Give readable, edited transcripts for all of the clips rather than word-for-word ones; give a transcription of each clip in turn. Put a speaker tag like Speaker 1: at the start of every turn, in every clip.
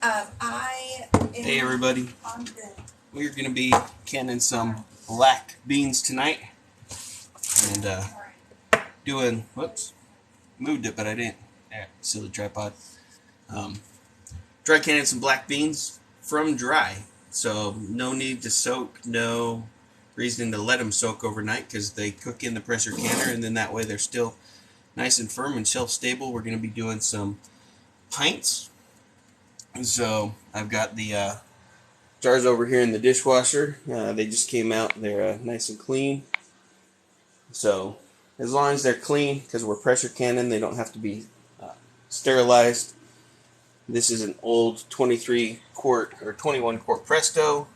Speaker 1: Hey everybody, we're going to be canning some black beans tonight and doing, whoops, moved it but I didn't, silly tripod, dry canning some black beans from dry, so no need to soak, no reason to let them soak overnight because they cook in the pressure canner and then that way they're still nice and firm and shelf stable. We're going to be doing some pints. So I've got the jars over here in the dishwasher. They just came out. They're nice and clean. So as long as they're clean, because we're pressure canning, they don't have to be sterilized. This is an old 23 quart or 21 quart Presto.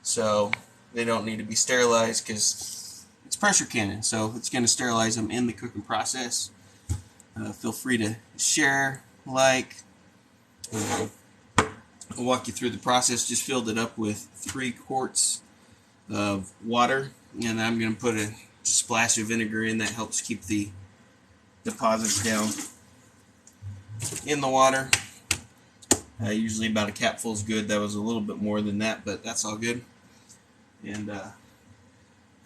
Speaker 1: So they don't need to be sterilized because it's pressure canning. So it's going to sterilize them in the cooking process. Feel free to share, like. I'll walk you through the process. Just filled it up with 3 quarts of water, and I'm going to put a splash of vinegar in. That helps keep the deposits down in the water. Usually about a capful is good. That was a little bit more than that, but that's all good. And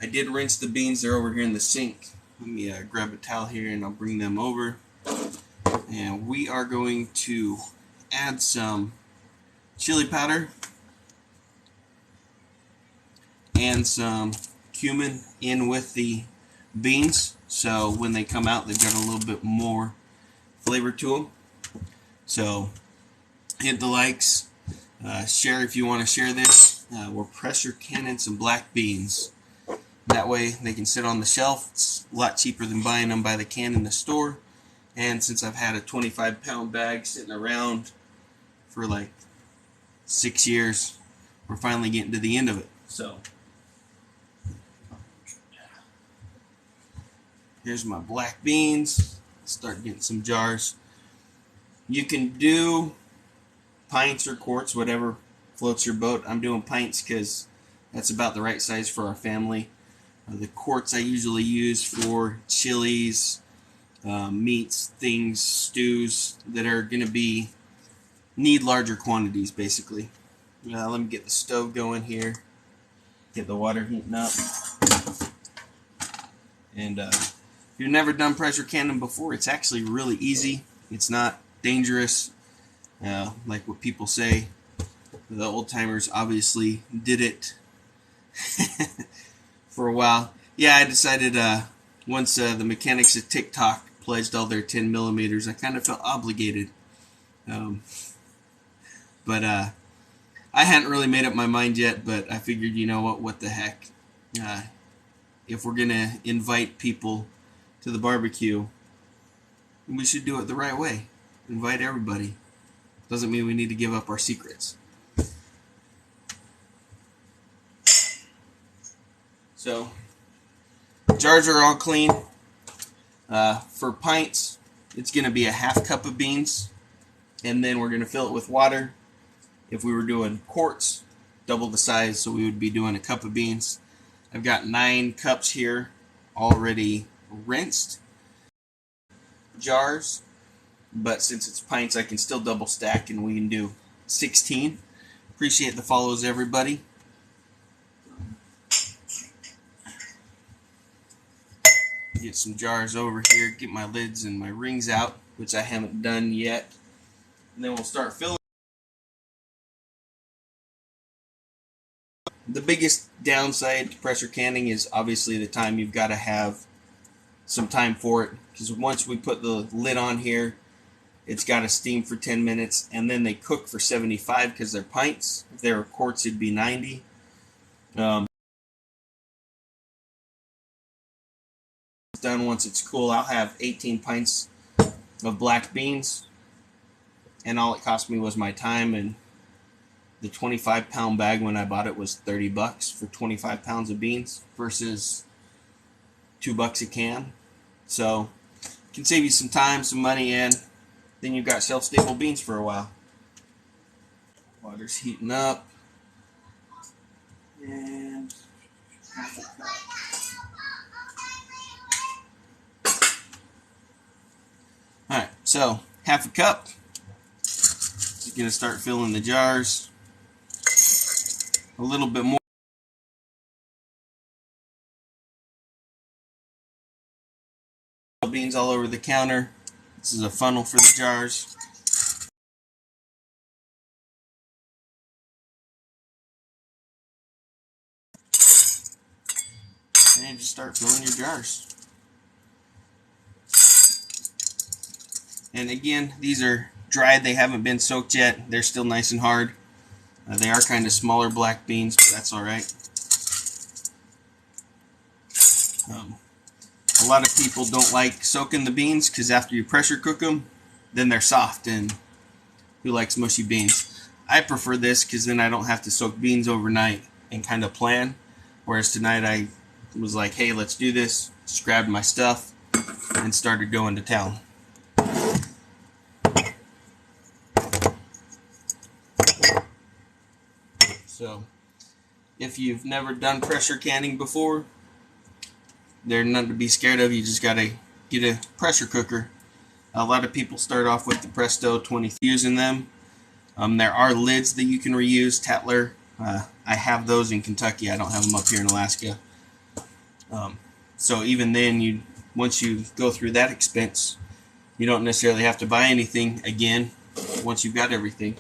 Speaker 1: I did rinse the beans. They're over here in the sink. Let me grab a towel here and I'll bring them over. And we are going to add some chili powder and some cumin in with the beans, so when they come out they've got a little bit more flavor to them. So hit the likes, share if you want to share this. We're pressure canning some black beans. That way they can sit on the shelf. It's a lot cheaper than buying them by the can in the store. And since I've had a 25-pound bag sitting around for like 6 years, we're finally getting to the end of it. So here's my black beans. Start getting some jars. You can do pints or quarts, whatever floats your boat. I'm doing pints because that's about the right size for our family. The quarts I usually use for chilies, meats, things, stews that are going to need larger quantities, basically. Let me get the stove going here. Get the water heating up. And if you've never done pressure canning before, it's actually really easy. It's not dangerous, like what people say. The old timers obviously did it for a while. Yeah, I decided once the mechanics at TikTok pledged all their 10 millimeters, I kind of felt obligated. But I hadn't really made up my mind yet, but I figured, you know what the heck. If we're going to invite people to the barbecue, we should do it the right way. Invite everybody. Doesn't mean we need to give up our secrets. So, jars are all clean. For pints, it's going to be a half cup of beans, and then we're going to fill it with water. If we were doing quarts, double the size, so we would be doing a cup of beans. I've got 9 cups here already rinsed. Jars, but since it's pints, I can still double stack, and we can do 16. Appreciate the follows, everybody. Get some jars over here, get my lids and my rings out, which I haven't done yet. And then we'll start filling. The biggest downside to pressure canning is obviously the time. You've got to have some time for it, because once we put the lid on here, it's got to steam for 10 minutes, and then they cook for 75 because they're pints. If they were quarts, it'd be 90. Done once it's cool. I'll have 18 pints of black beans, and all it cost me was my time, and the 25-pound bag when I bought it was $30 for 25 pounds of beans versus $2 a can. So it can save you some time, some money, and then you've got shelf-stable beans for a while. Water's heating up, and half a cup. Alright, so half a cup. going to start filling the jars a little bit more. Beans all over the counter. This is a funnel for the jars. And just start filling your jars. And again, these are dried, they haven't been soaked yet. They're still nice and hard. They are kind of smaller black beans, but that's alright. A lot of people don't like soaking the beans because after you pressure cook them, then they're soft, and who likes mushy beans? I prefer this because then I don't have to soak beans overnight and kind of plan. Whereas tonight I was like, hey, let's do this. Just grabbed my stuff and started going to town. So, if you've never done pressure canning before, there's nothing to be scared of. You just gotta get a pressure cooker. A lot of people start off with the Presto 20 using them. There are lids that you can reuse. Tatler, I have those in Kentucky. I don't have them up here in Alaska. So even then, once you go through that expense, you don't necessarily have to buy anything again once you've got everything.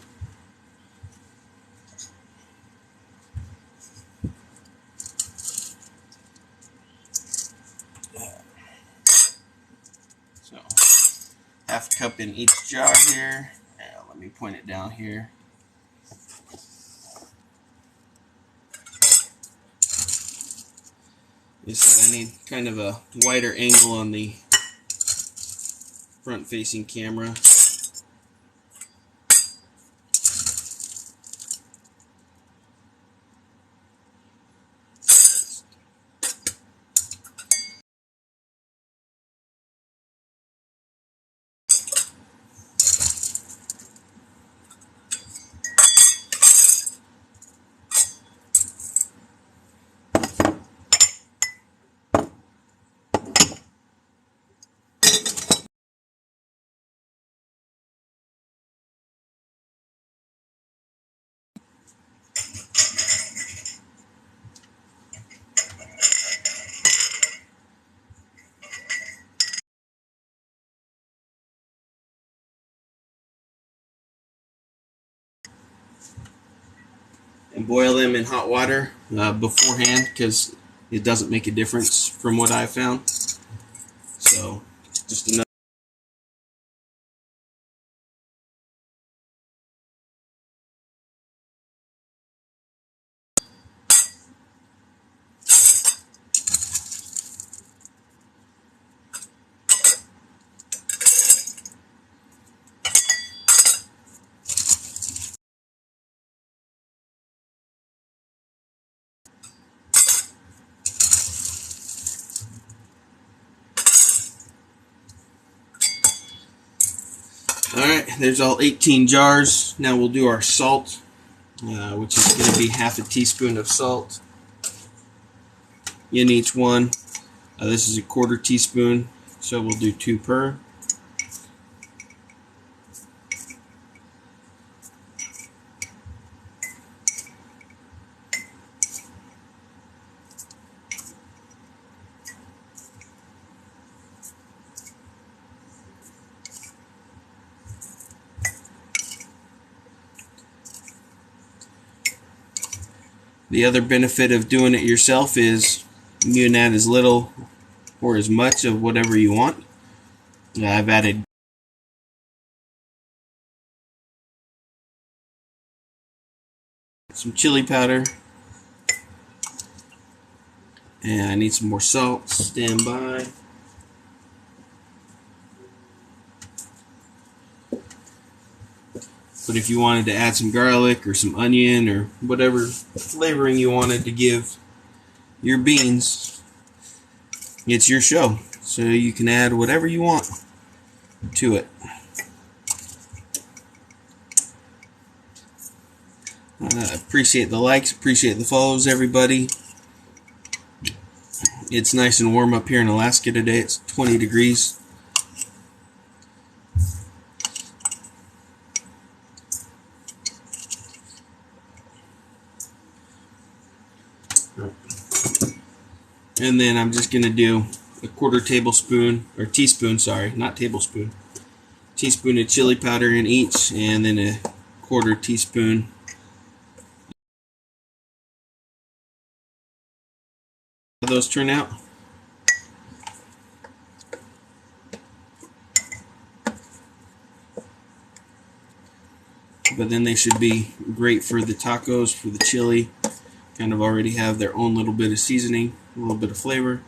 Speaker 1: So, half a cup in each jar here. Let me point it down here. Is that I need kind of a wider angle on the front-facing camera. And boil them in hot water beforehand, because it doesn't make a difference from what I've found. So just enough. Alright, there's all 18 jars. Now we'll do our salt, which is going to be half a teaspoon of salt in each one. This is a 1/4 teaspoon, so we'll do 2 per. The other benefit of doing it yourself is you can add as little or as much of whatever you want. I've added some chili powder, and I need some more salt. Stand by. But if you wanted to add some garlic or some onion or whatever flavoring you wanted to give your beans, it's your show. So you can add whatever you want to it. Appreciate the likes, appreciate the follows, everybody. It's nice and warm up here in Alaska today. It's 20 degrees. And then I'm just going to do a quarter tablespoon, or teaspoon, sorry, not tablespoon. Teaspoon of chili powder in each, and then a quarter teaspoon. How those turn out? But then they should be great for the tacos, for the chili. Kind of already have their own little bit of seasoning, a little bit of flavor.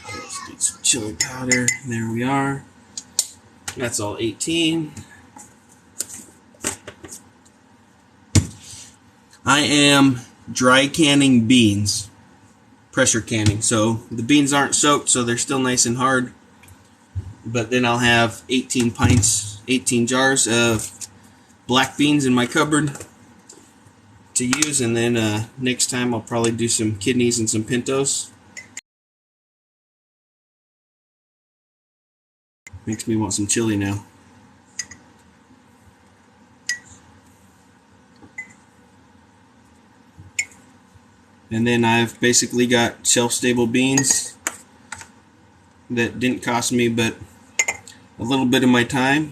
Speaker 1: Let's get some chili powder. There we are. That's all 18. I am dry canning beans, pressure canning. So the beans aren't soaked, so they're still nice and hard. But then I'll have 18 pints, 18 jars of black beans in my cupboard to use. And then next time I'll probably do some kidneys and some pintos. Makes me want some chili now. And then I've basically got shelf-stable beans that didn't cost me but a little bit of my time,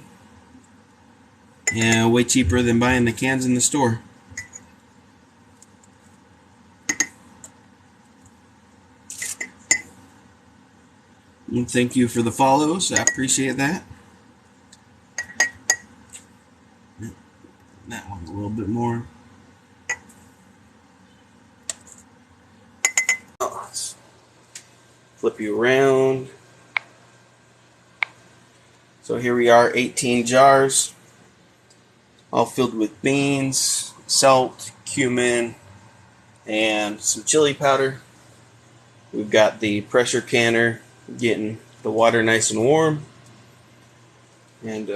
Speaker 1: and way cheaper than buying the cans in the store. And thank you for the follows. I appreciate that. That one a little bit more. Flip you around. So here we are, 18 jars, all filled with beans, salt, cumin, and some chili powder. We've got the pressure canner getting the water nice and warm. And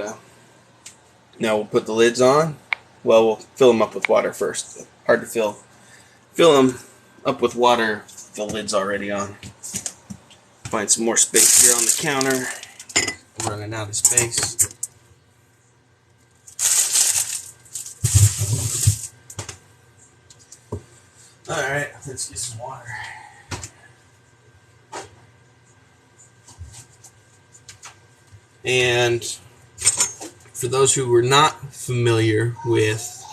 Speaker 1: now we'll put the lids on. Well, we'll fill them up with water first. Hard to fill them up with water. The lid's already on. Find some more space here on the counter. I'm running out of space. Alright, let's get some water. And for those who were not familiar with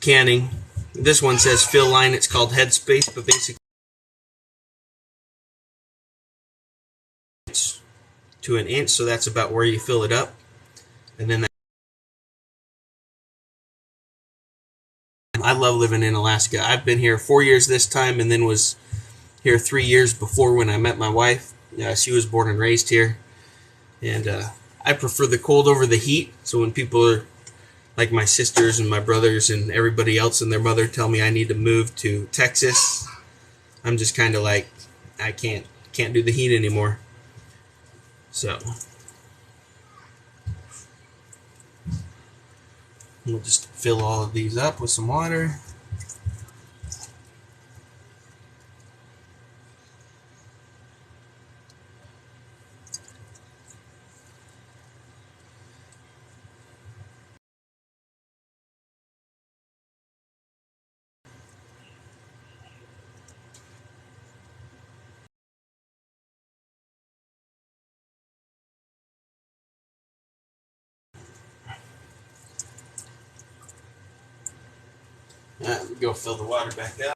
Speaker 1: canning, this one says fill line. It's called headspace, but basically it's to an inch, so that's about where you fill it up. And then I love living in Alaska. I've been here 4 years this time, and then was here 3 years before when I met my wife. She was born and raised here. And I prefer the cold over the heat. So when people are like my sisters and my brothers and everybody else and their mother tell me I need to move to Texas, I'm just kind of like, I can't do the heat anymore. So we'll just fill all of these up with some water. Go fill the water back up.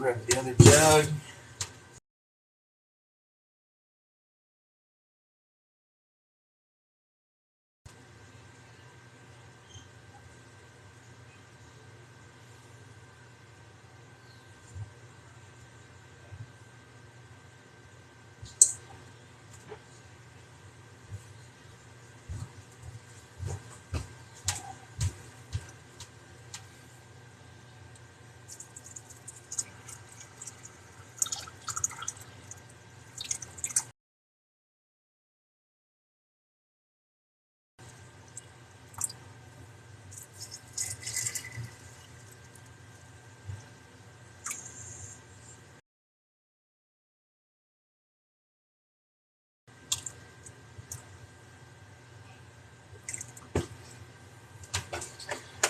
Speaker 1: grab the other jug.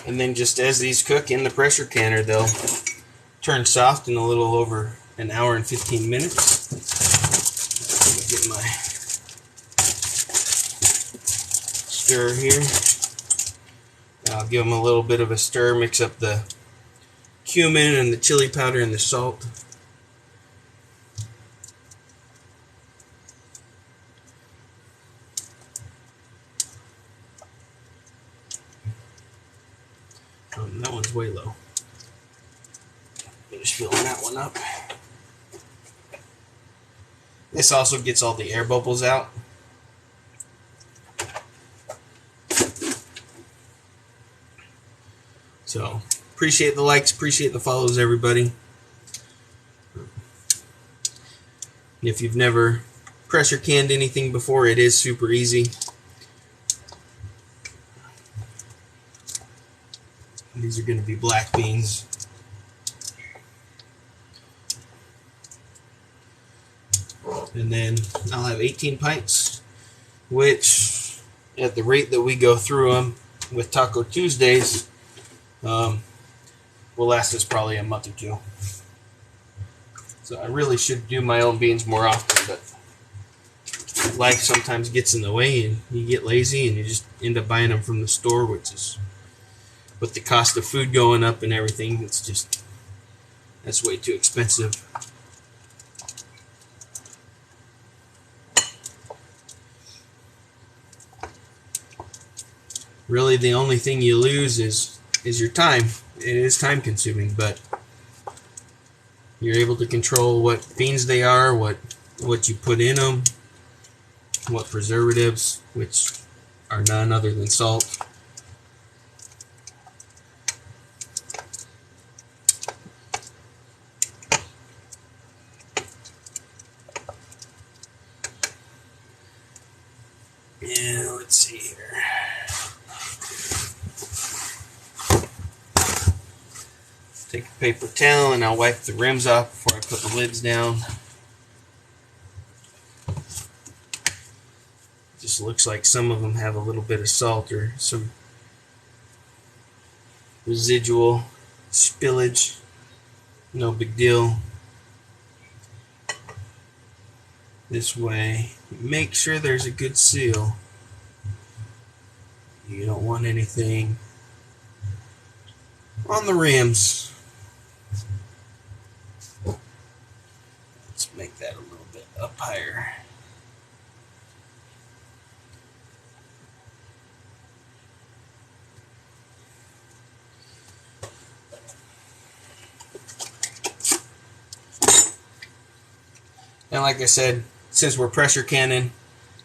Speaker 1: And then just as these cook in the pressure canner, they'll turn soft in a little over an hour and 15 minutes. Let me get my stir here. I'll give them a little bit of a stir, mix up the cumin and the chili powder and the salt. Oh, that one's way low. Just filling that one up. This also gets all the air bubbles out. So, appreciate the likes, appreciate the follows, everybody. If you've never pressure canned anything before, it is super easy. These are going to be black beans. And then I'll have 18 pints, which at the rate that we go through them with Taco Tuesdays, will last us probably a month or two. So I really should do my own beans more often, but life sometimes gets in the way and you get lazy and you just end up buying them from the store, which is, with the cost of food going up and everything, it's just, that's way too expensive. Really, the only thing you lose is your time. It is time consuming, but you're able to control what beans they are, what you put in them, what preservatives, which are none other than salt. Yeah, let's see here. Take a paper towel and I'll wipe the rims off before I put the lids down. Just looks like some of them have a little bit of salt or some residual spillage. No big deal. This way, make sure there's a good seal. You don't want anything on the rims. Let's make that a little bit up higher. And like I said, since we're pressure canning,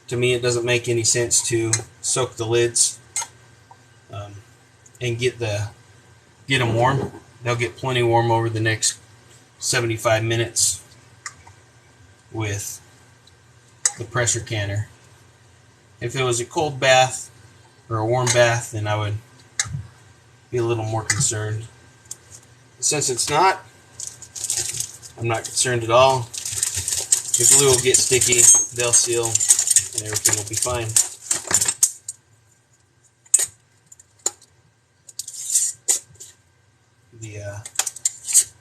Speaker 1: to me it doesn't make any sense to soak the lids and get them warm. They'll get plenty warm over the next 75 minutes with the pressure canner. If it was a cold bath or a warm bath, then I would be a little more concerned. Since it's not, I'm not concerned at all. The glue will get sticky, they'll seal, and everything will be fine. The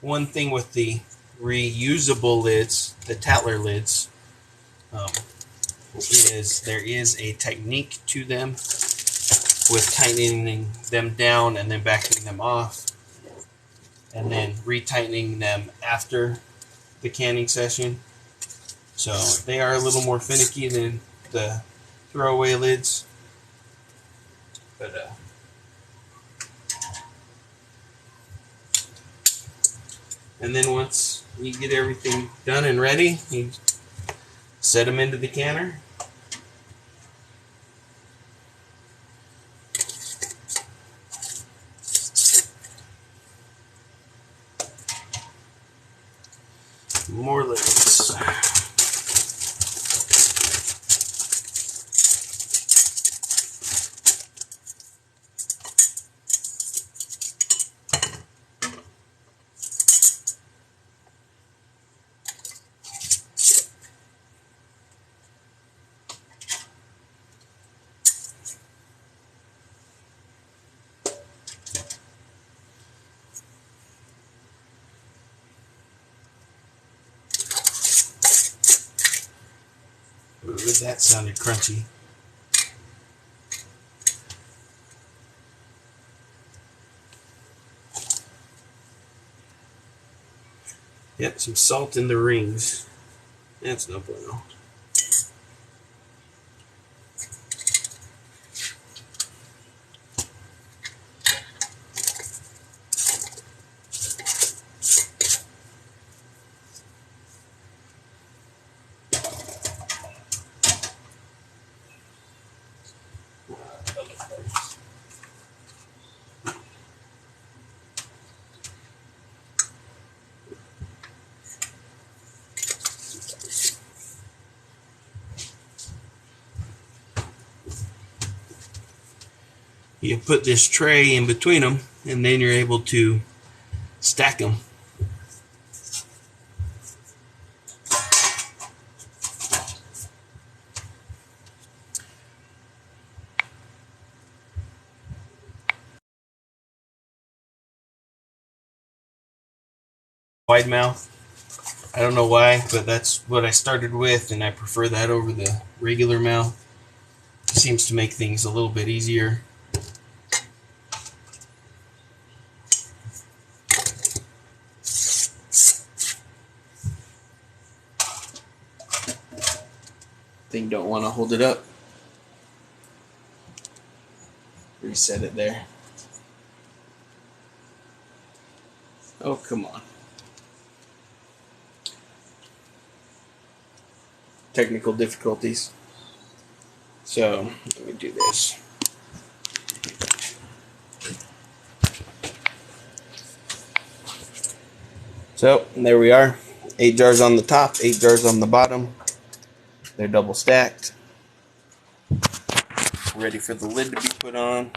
Speaker 1: one thing with the reusable lids, the Tatler lids, is there is a technique to them with tightening them down and then backing them off. and then retightening them after the canning session. So they are a little more finicky than the throwaway lids, but and then once you get everything done and ready, you set them into the canner. More lids. Ooh, that sounded crunchy. Yep, some salt in the rings. That's no bueno. You put this tray in between them, and then you're able to stack them. Wide mouth. I don't know why, but that's what I started with, and I prefer that over the regular mouth. It seems to make things a little bit easier. Thing don't want to hold it up. Reset it there. Oh, come on. Technical difficulties. So, let me do this. So, there we are. 8 jars on the top, 8 jars on the bottom. They're double stacked. Ready for the lid to be put on.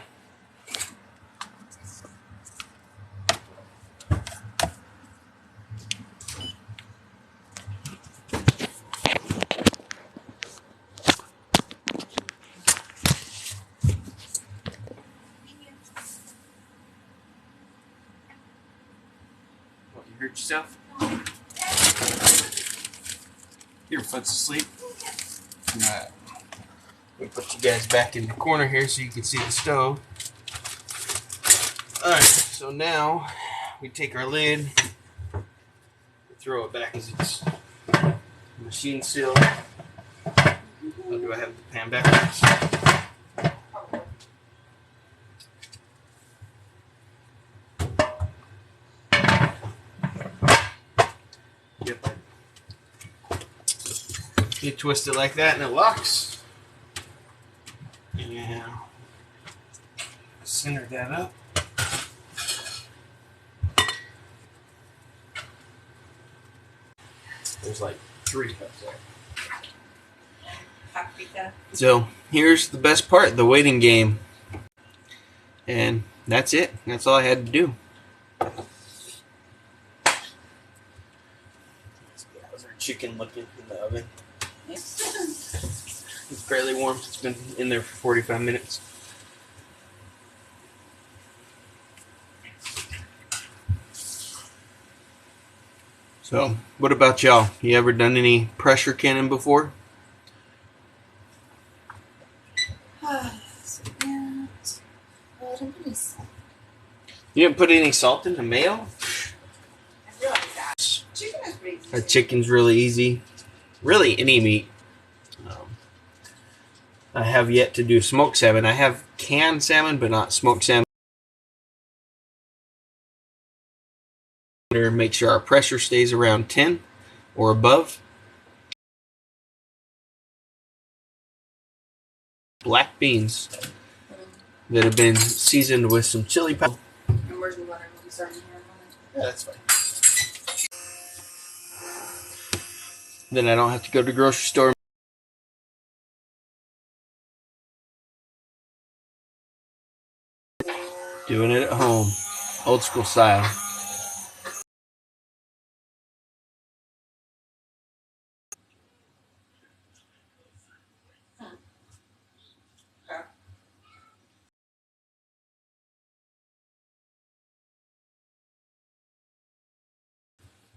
Speaker 1: What, you hurt yourself? Your foot's asleep. Alright. We put you guys back in the corner here so you can see the stove. Alright, so now we take our lid, throw it back as it's machine sealed. Oh, do I have the pan backwards? Yep. You twist it like that and it locks. And center that up. There's like 3 cups there. So here's the best part, the waiting game. And that's it. That's all I had to do. How's our chicken looking in the oven? It's fairly warm. It's been in there for 45 minutes. So, what about y'all? You ever done any pressure canning before? You didn't put any salt in the mayo?
Speaker 2: chicken is pretty easy.
Speaker 1: A chicken's really easy. Really, any meat. I have yet to do smoked salmon. I have canned salmon, but not smoked salmon. Make sure our pressure stays around 10 or above. Black beans that have been seasoned with some chili powder.
Speaker 2: And where's the butter? We'll be starting here in a moment.
Speaker 1: Yeah, that's fine. Then I don't have to go to the grocery store. Doing it at home. Old school style.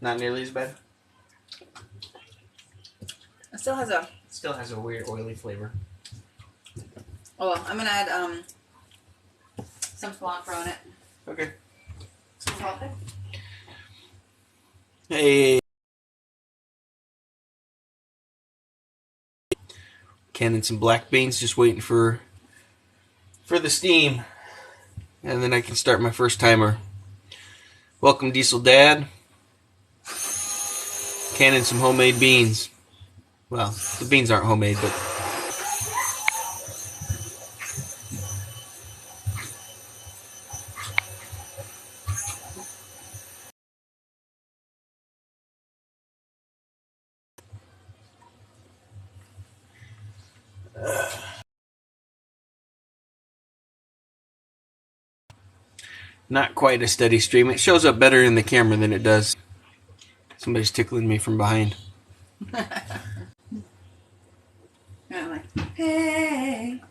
Speaker 1: Not nearly as bad.
Speaker 2: It still has a...
Speaker 1: Still has a weird oily flavor.
Speaker 2: Oh, well, I'm going to add some cilantro in it.
Speaker 1: Okay.
Speaker 2: Some salt.
Speaker 1: Hey. Canning some black beans, just waiting for the steam. And then I can start my first timer. Welcome, Diesel Dad. Canning some homemade beans. Well, the beans aren't homemade, but not quite a steady stream. It shows up better in the camera than it does. Somebody's tickling me from behind.
Speaker 2: And I'm like, hey.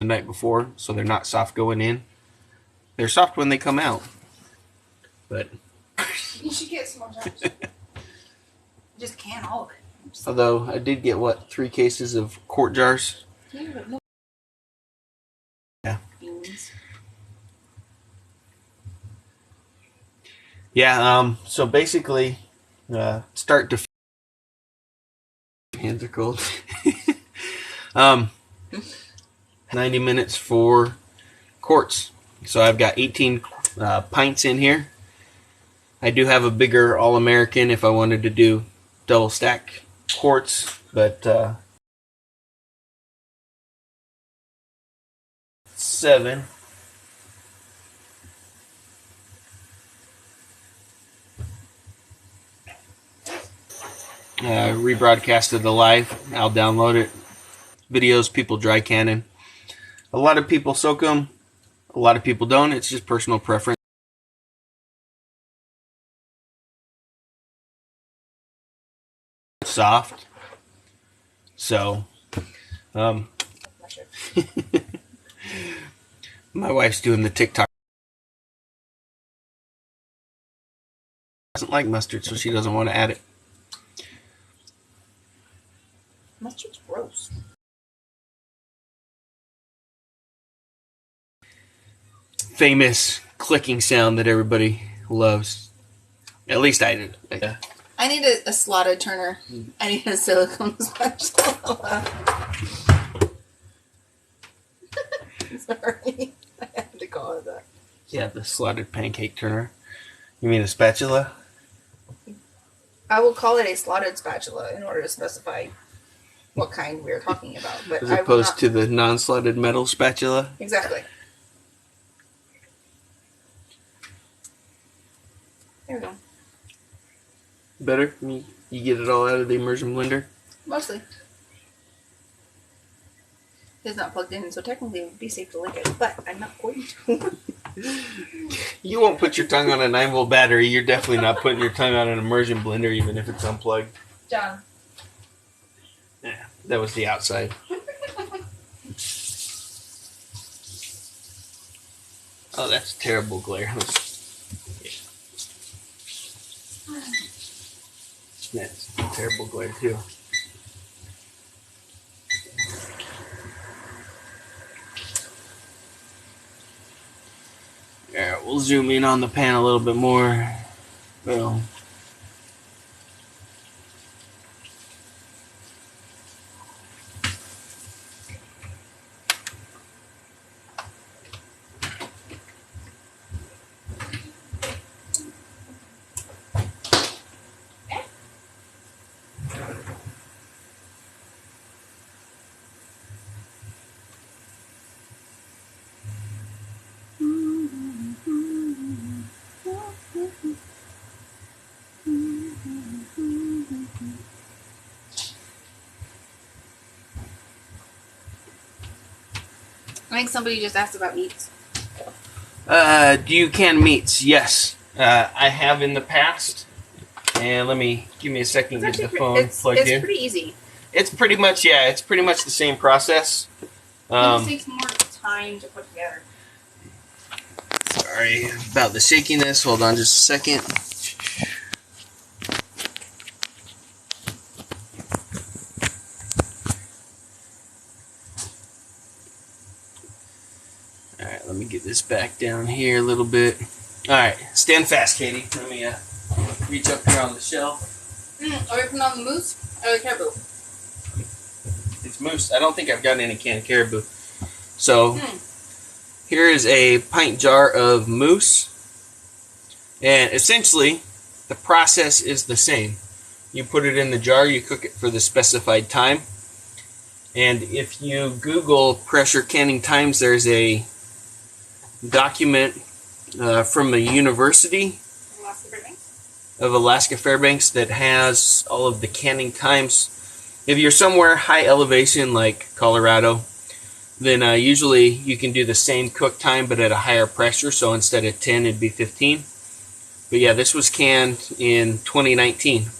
Speaker 1: The night before, so they're not soft going in. They're soft when they come out, but
Speaker 2: You should get some more jars. Just can all of it.
Speaker 1: although I did get 3 cases of quart jars.
Speaker 2: Yeah, but no.
Speaker 1: Yeah.
Speaker 2: Beans.
Speaker 1: Yeah. So basically, start to. Hands are cold. 90 minutes for quarts. So I've got 18 pints in here. I do have a bigger All-American if I wanted to do double stack quarts, but 7. Rebroadcasted the live. I'll download it. Videos, people dry cannon. A lot of people soak them. A lot of people don't. It's just personal preference. Soft. So, my wife's doing the TikTok. Doesn't like mustard, so she doesn't want to add it.
Speaker 2: Mustard's gross.
Speaker 1: Famous clicking sound that everybody loves. At least I did. Yeah.
Speaker 2: I need a slotted turner. I need a silicone spatula. Sorry. I had to call it that.
Speaker 1: Yeah, the slotted pancake turner. You mean a spatula?
Speaker 2: I will call it a slotted spatula in order to specify what kind we're talking about. But
Speaker 1: As opposed to the non-slotted metal spatula?
Speaker 2: Exactly. There we go.
Speaker 1: Better? You get it all out of the immersion blender?
Speaker 2: Mostly. It's not plugged in, so technically it would be safe to lick it, but I'm not going to.
Speaker 1: You won't put your tongue on a 9-volt battery. You're definitely not putting your tongue on an immersion blender, even if it's unplugged.
Speaker 2: John.
Speaker 1: Yeah, that was the outside. Oh, that's terrible glare. Next. terrible glare too. Yeah, we'll zoom in on the pan a little bit more. Boom.
Speaker 2: I think somebody just asked about meats.
Speaker 1: Do you can meats? Yes. I have in the past. And give me a second to get the phone plugged in.
Speaker 2: It's pretty easy.
Speaker 1: It's pretty much, it's pretty much the same process.
Speaker 2: It just takes more time to put together.
Speaker 1: Sorry about the shakiness. Hold on just a second. Alright, let me get this back down here a little bit. Alright, stand fast, Katie. Let me reach up here on the shelf.
Speaker 2: Are we putting on the moose or the caribou?
Speaker 1: It's moose. I don't think I've gotten any canned caribou. So, here is a pint jar of moose. And essentially, the process is the same. You put it in the jar, you cook it for the specified time. And if you Google pressure canning times, there's a document from a university of Alaska Fairbanks that has all of the canning times. If you're somewhere high elevation like Colorado, then usually you can do the same cook time but at a higher pressure. So instead of 10, it'd be 15. But yeah, this was canned in 2019,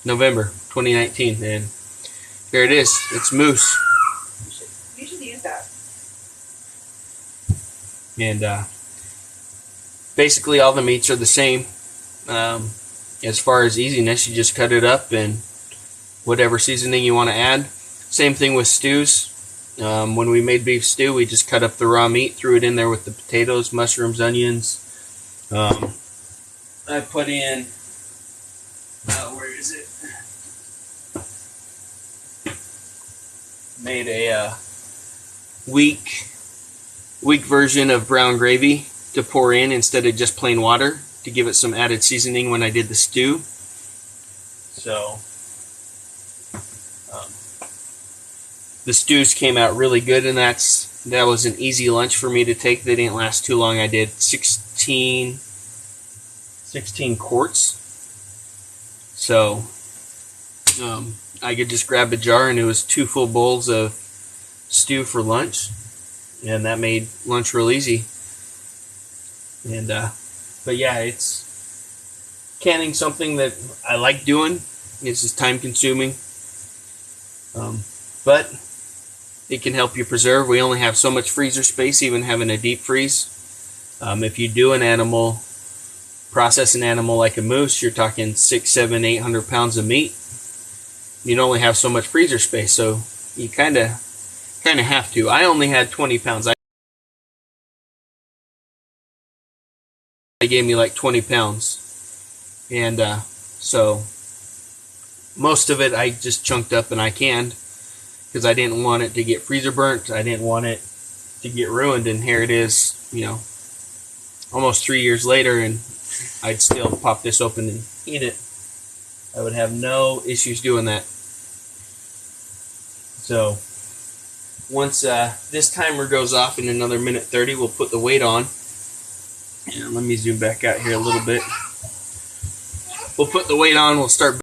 Speaker 1: November 2019, and here it is. It's moose.
Speaker 2: You should use that.
Speaker 1: And basically all the meats are the same. As far as easiness, you just cut it up and whatever seasoning you want to add. Same thing with stews. When we made beef stew, we just cut up the raw meat, threw it in there with the potatoes, mushrooms, onions. I put in, where is it? Made a weak version of brown gravy to pour in instead of just plain water to give it some added seasoning when I did the stew. So the stews came out really good, and that was an easy lunch for me to take. They didn't last too long. I did 16 quarts. So I could just grab a jar, and it was 2 full bowls of stew for lunch, and that made lunch real easy. And but yeah, it's canning something that I like doing. It's just time consuming, but it can help you preserve. We only have so much freezer space, even having a deep freeze. If you do process an animal like a moose, you're talking 600, 700, 800 pounds of meat. You'd only have so much freezer space, so you kind of have to. I only had 20 pounds. They gave me like 20 pounds, and so most of it I just chunked up and I canned because I didn't want it to get freezer burnt. I didn't want it to get ruined, and here it is, almost 3 years later, and I'd still pop this open and eat it. I would have no issues doing that. So once this timer goes off in another minute 30, we'll put the weight on. And let me zoom back out here a little bit. We'll put the weight on. We'll start.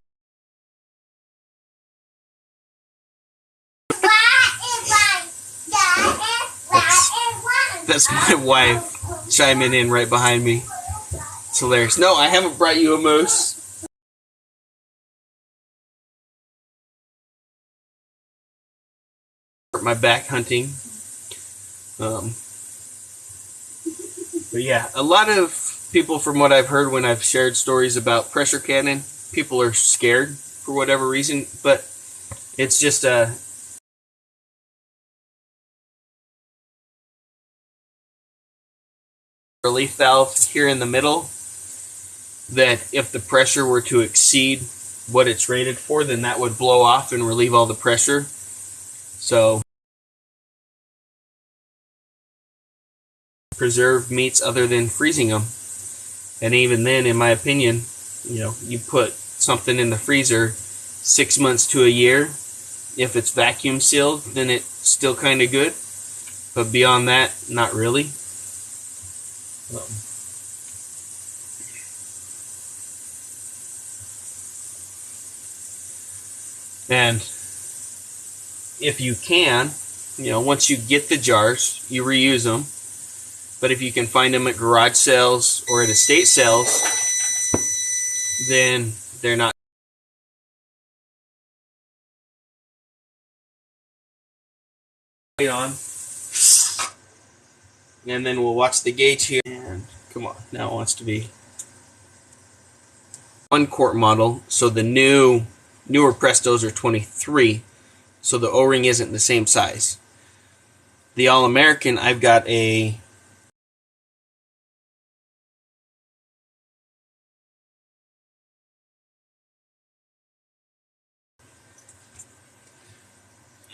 Speaker 1: That's my wife chiming in right behind me. It's hilarious. No, I haven't brought you a moose. My back hunting. But yeah, a lot of people, from what I've heard when I've shared stories about pressure canning, people are scared for whatever reason, but it's just a relief valve here in the middle that if the pressure were to exceed what it's rated for, then that would blow off and relieve all the pressure. So preserve meats other than freezing them. And even then, in my opinion, you put something in the freezer 6 months to a year. If it's vacuum sealed, then it's still kind of good. But beyond that, not really. And if you can, once you get the jars, you reuse them. But if you can find them at garage sales or at estate sales, then they're not on. And then we'll watch the gauge here. And come on, now it wants to be 1 quart model. So the newer Prestos are 23. So the O-ring isn't the same size. The All-American, I've got a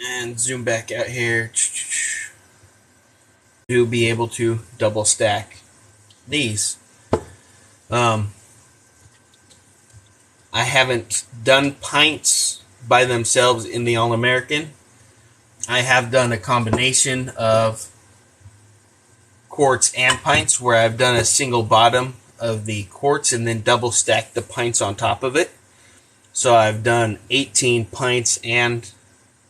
Speaker 1: and zoom back out here to be able to double stack these. I haven't done pints by themselves in the All-American. I have done a combination of quarts and pints where I've done a single bottom of the quarts and then double stacked the pints on top of it. So I've done 18 pints and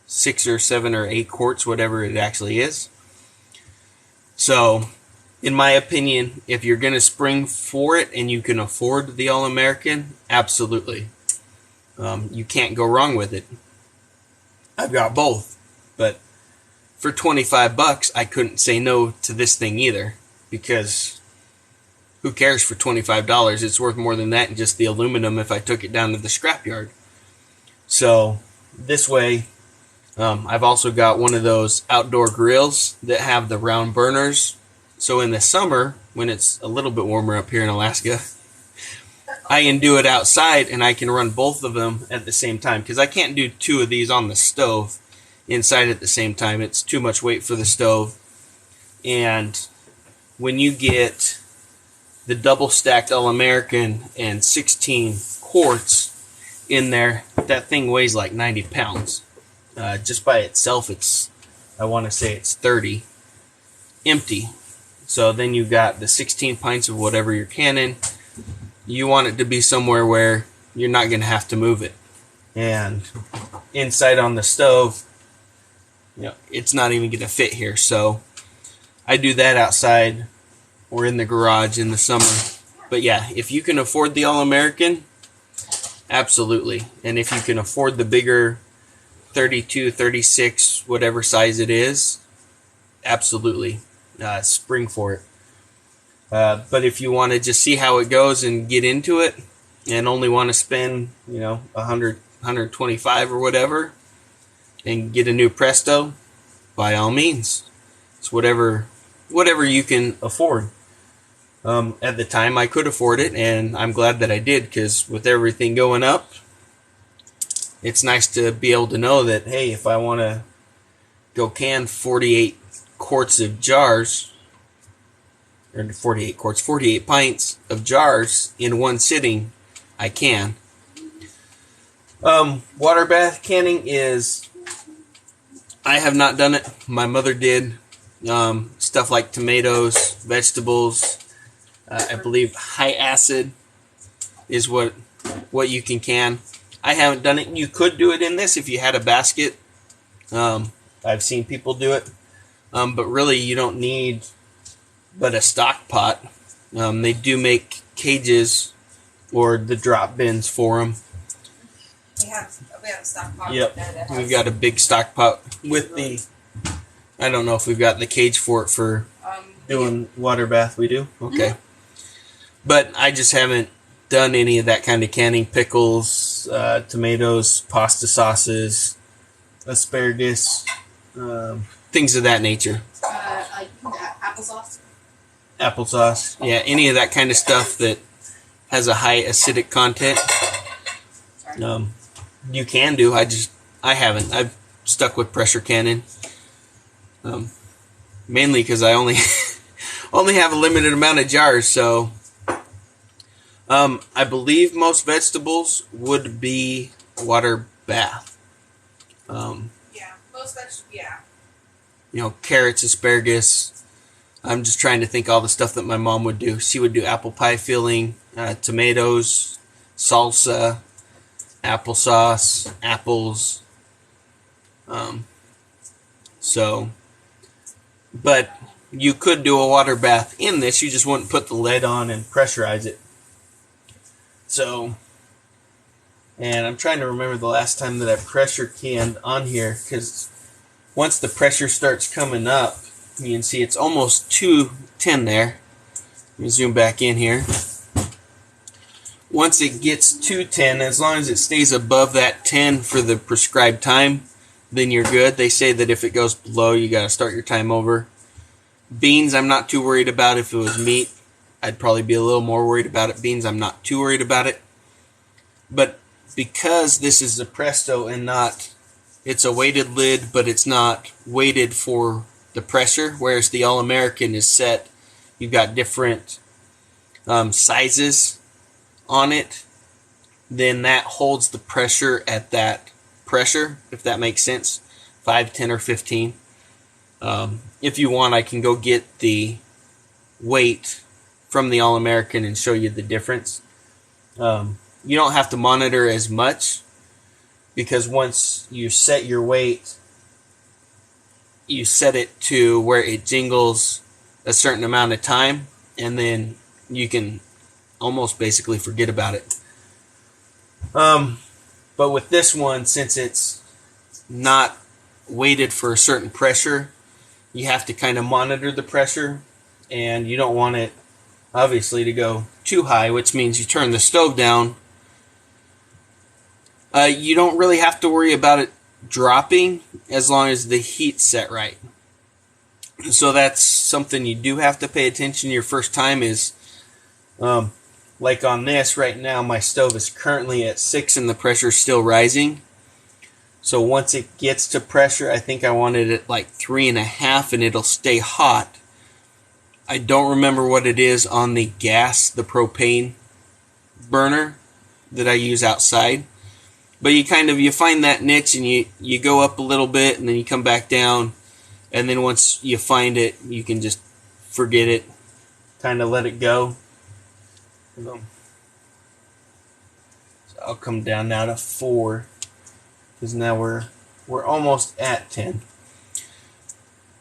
Speaker 1: 6 or 7 or 8 quarts, whatever it actually is. So, in my opinion, if you're going to spring for it and you can afford the All-American, absolutely. You can't go wrong with it. I've got both, but for $25, I couldn't say no to this thing either, because who cares for $25? It's worth more than that in just the aluminum if I took it down to the scrapyard. So, this way, I've also got one of those outdoor grills that have the round burners. So in the summer, when it's a little bit warmer up here in Alaska, I can do it outside and I can run both of them at the same time. Because I can't do 2 of these on the stove inside at the same time. It's too much weight for the stove. And when you get the double stacked All-American and 16 quarts in there, that thing weighs like 90 pounds. Just by itself, I want to say it's 30 empty. So then you've got the 16 pints of whatever you're canning. You want it to be somewhere where you're not going to have to move it. And inside on the stove, it's not even going to fit here. So I do that outside or in the garage in the summer. But yeah, if you can afford the All-American, absolutely. And if you can afford the bigger 32, 36, whatever size it is, absolutely, spring for it. But if you want to just see how it goes and get into it and only want to spend, 100, 125 or whatever and get a new Presto, by all means. It's whatever you can afford. At the time, I could afford it, and I'm glad that I did, because with everything going up, it's nice to be able to know that, hey, if I want to go can 48 quarts of jars, or 48 pints of jars in one sitting, I can. Water bath canning I have not done it. My mother did. Stuff like tomatoes, vegetables, I believe high acid is what you can. I haven't done it. You could do it in this if you had a basket. I've seen people do it. But really, you don't need but a stock pot. They do make cages or the drop bins for them.
Speaker 2: We have a stock pot.
Speaker 1: Yep. We've got a big stock pot with the... I don't know if we've got the cage for it for doing water bath. We do? Okay. But I just haven't done any of that kind of canning, pickles, tomatoes, pasta sauces, asparagus, things of that nature.
Speaker 2: Like applesauce.
Speaker 1: Applesauce, yeah, any of that kind of stuff that has a high acidic content. You can do. I haven't. I've stuck with pressure canning. Mainly because I only only have a limited amount of jars, so I believe most vegetables would be water bath.
Speaker 2: Yeah, most vegetables. Yeah.
Speaker 1: You know, carrots, asparagus. I'm just trying to think all the stuff that my mom would do. She would do apple pie filling, tomatoes, salsa, applesauce, apples. But you could do a water bath in this. You just wouldn't put the lid on and pressurize it. So, and I'm trying to remember the last time that I pressure canned on here, because once the pressure starts coming up, you can see it's almost 210 there. Let me zoom back in here. Once it gets 210, as long as it stays above that 10 for the prescribed time, then you're good. They say that if it goes below, you got to start your time over. Beans, I'm not too worried about. If it was meat, I'd probably be a little more worried about it. Beans, I'm not too worried about it. But because this is a Presto and not, it's a weighted lid, but it's not weighted for the pressure, whereas the All-American is set. You've got different sizes on it, then that holds the pressure at that pressure, if that makes sense, 5, 10, or 15. If you want, I can go get the weight from the All-American and show you the difference. You don't have to monitor as much, because once you set your weight, you set it to where it jingles a certain amount of time, and then you can almost basically forget about it. But with this one, since it's not weighted for a certain pressure, you have to kind of monitor the pressure, and you don't want it obviously to go too high, which means you turn the stove down. You don't really have to worry about it dropping as long as the heat's set right. So that's something you do have to pay attention your first time is, like on this right now, my stove is currently at 6 and the pressure's still rising. So once it gets to pressure, I think I want it at like 3.5 and it'll stay hot. I don't remember what it is on the gas, the propane burner that I use outside. But you find that niche and you go up a little bit and then you come back down. And then once you find it, you can just forget it, kind of let it go. So I'll come down now to 4, because now we're almost at 10.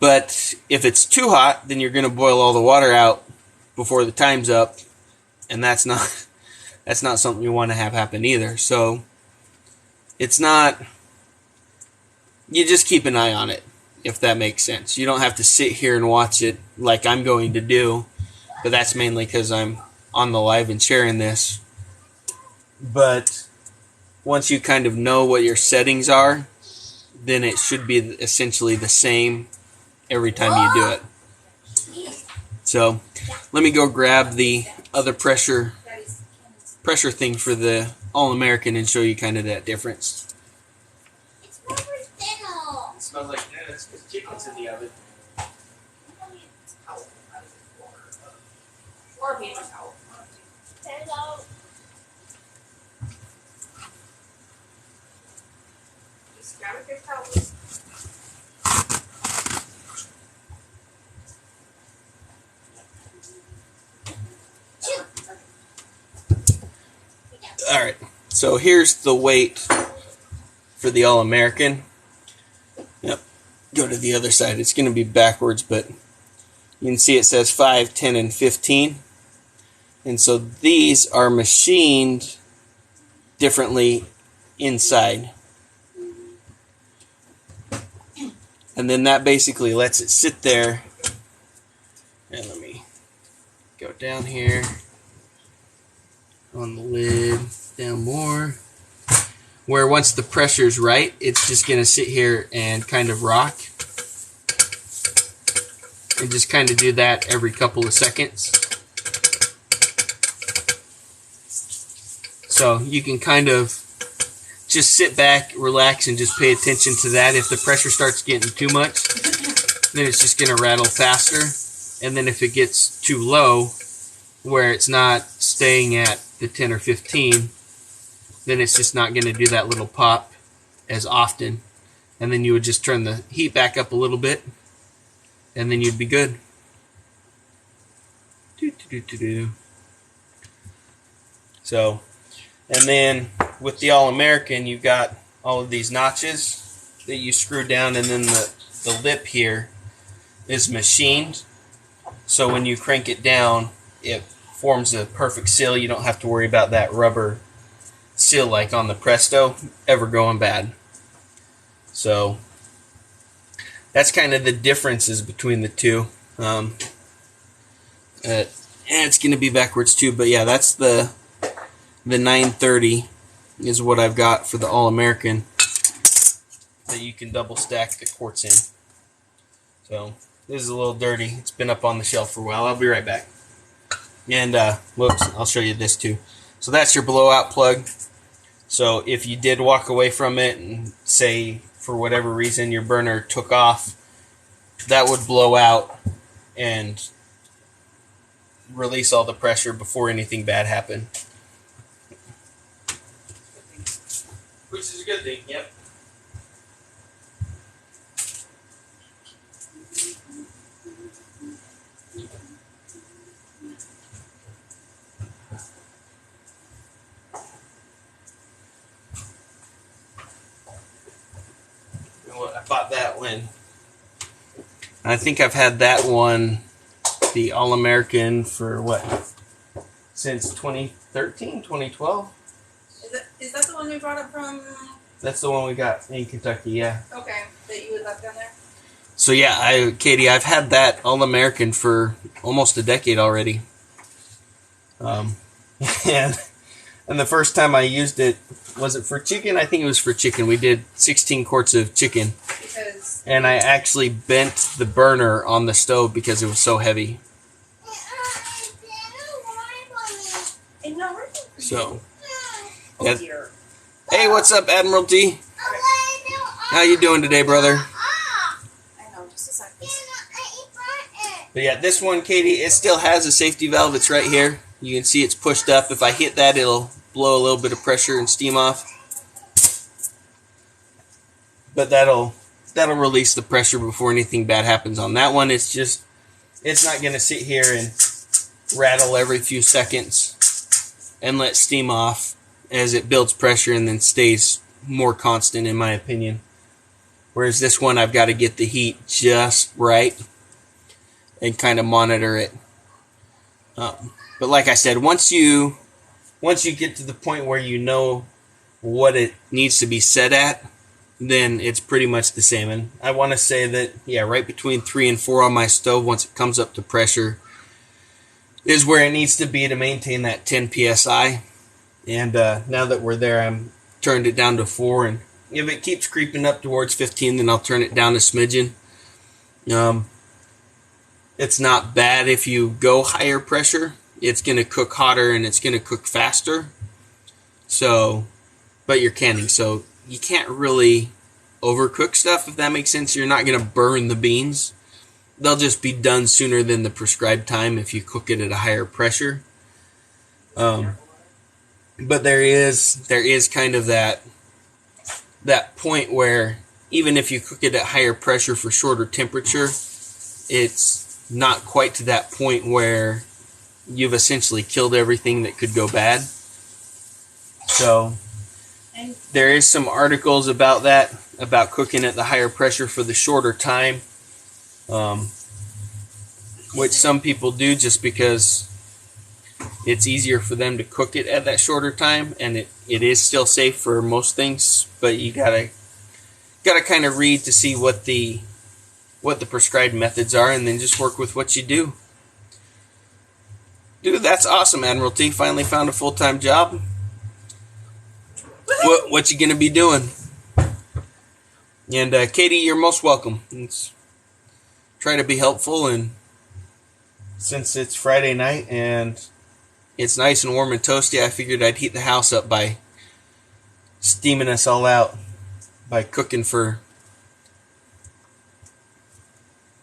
Speaker 1: But if it's too hot, then you're going to boil all the water out before the time's up, and that's not something you want to have happen either. So it's not. You just keep an eye on it, if that makes sense. You don't have to sit here and watch it like I'm going to do, but that's mainly because I'm on the live and sharing this. But once you kind of know what your settings are, then it should be essentially the same every time you do it. So let me go grab the other pressure thing for the All-American and show you kind of that difference.
Speaker 2: It's more thinner.
Speaker 1: It smells like this because chicken's in the oven.
Speaker 2: Or paper towel. Just grab a paper towel, please.
Speaker 1: Alright, so here's the weight for the All-American. Yep, go to the other side. It's going to be backwards, but you can see it says 5, 10, and 15. And so these are machined differently inside. And then that basically lets it sit there. And let me go down here. on the lid, down more. Where once the pressure's right, it's just going to sit here and kind of rock. And just kind of do that every couple of seconds. So you can kind of just sit back, relax, and just pay attention to that. If the pressure starts getting too much, then it's just going to rattle faster. And then if it gets too low, where it's not staying at the 10 or 15, then it's just not going to do that little pop as often. And then you would just turn the heat back up a little bit, and then you'd be good. So, and then with the All-American, you've got all of these notches that you screw down, and then the lip here is machined. So when you crank it down, it forms a perfect seal. You don't have to worry about that rubber seal like on the Presto ever going bad. So that's kind of the differences between the two. And it's going to be backwards too, but yeah, that's the 930 is what I've got for the All-American that you can double stack the quartz in. So this is a little dirty. It's been up on the shelf for a while. I'll be right back. And whoops, I'll show you this too. So that's your blowout plug. So if you did walk away from it and say for whatever reason your burner took off, that would blow out and release all the pressure before anything bad happened. Which is a good thing, yep. I bought that one. I think I've had that one, the All-American, for what? Since 2013, 2012?
Speaker 2: Is that the one we brought up from?
Speaker 1: That's the one we got in Kentucky, yeah.
Speaker 2: Okay, that you had left down there?
Speaker 1: So yeah, Katie, I've had that All-American for almost a decade already. And the first time I used it, was it for chicken? I think it was for chicken. We did 16 quarts of chicken. And I actually bent the burner on the stove because it was so heavy. So, yeah. Hey, what's up, Admiralty? How you doing today, brother? But yeah, this one, Katie, it still has a safety valve. It's right here. You can see it's pushed up. If I hit that, it'll blow a little bit of pressure and steam off. But that'll release the pressure before anything bad happens on that one. It's not going to sit here and rattle every few seconds and let steam off as it builds pressure and then stays more constant, in my opinion. Whereas this one, I've got to get the heat just right and kind of monitor it. But like I said, once you get to the point where you know what it needs to be set at, then it's pretty much the same. And I want to say that, yeah, right between 3 and 4 on my stove, once it comes up to pressure, is where it needs to be to maintain that 10 psi. And now that we're there, I'm turned it down to 4. And if it keeps creeping up towards 15, then I'll turn it down a smidgen. It's not bad if you go higher pressure. It's going to cook hotter and it's going to cook faster. So, but you're canning, so you can't really overcook stuff, if that makes sense. You're not going to burn the beans. They'll just be done sooner than the prescribed time if you cook it at a higher pressure. But there is kind of that point where even if you cook it at higher pressure for shorter temperature, it's not quite to that point where you've essentially killed everything that could go bad. So there is some articles about that, about cooking at the higher pressure for the shorter time, which some people do just because it's easier for them to cook it at that shorter time, and it is still safe for most things, but you gotta kind of read to see what the prescribed methods are, and then just work with what you do. Dude, that's awesome, Admiralty. Finally found a full-time job. What you gonna be doing? And Katie, you're most welcome. Let's try to be helpful, and since it's Friday night and it's nice and warm and toasty, I figured I'd heat the house up by steaming us all out by cooking for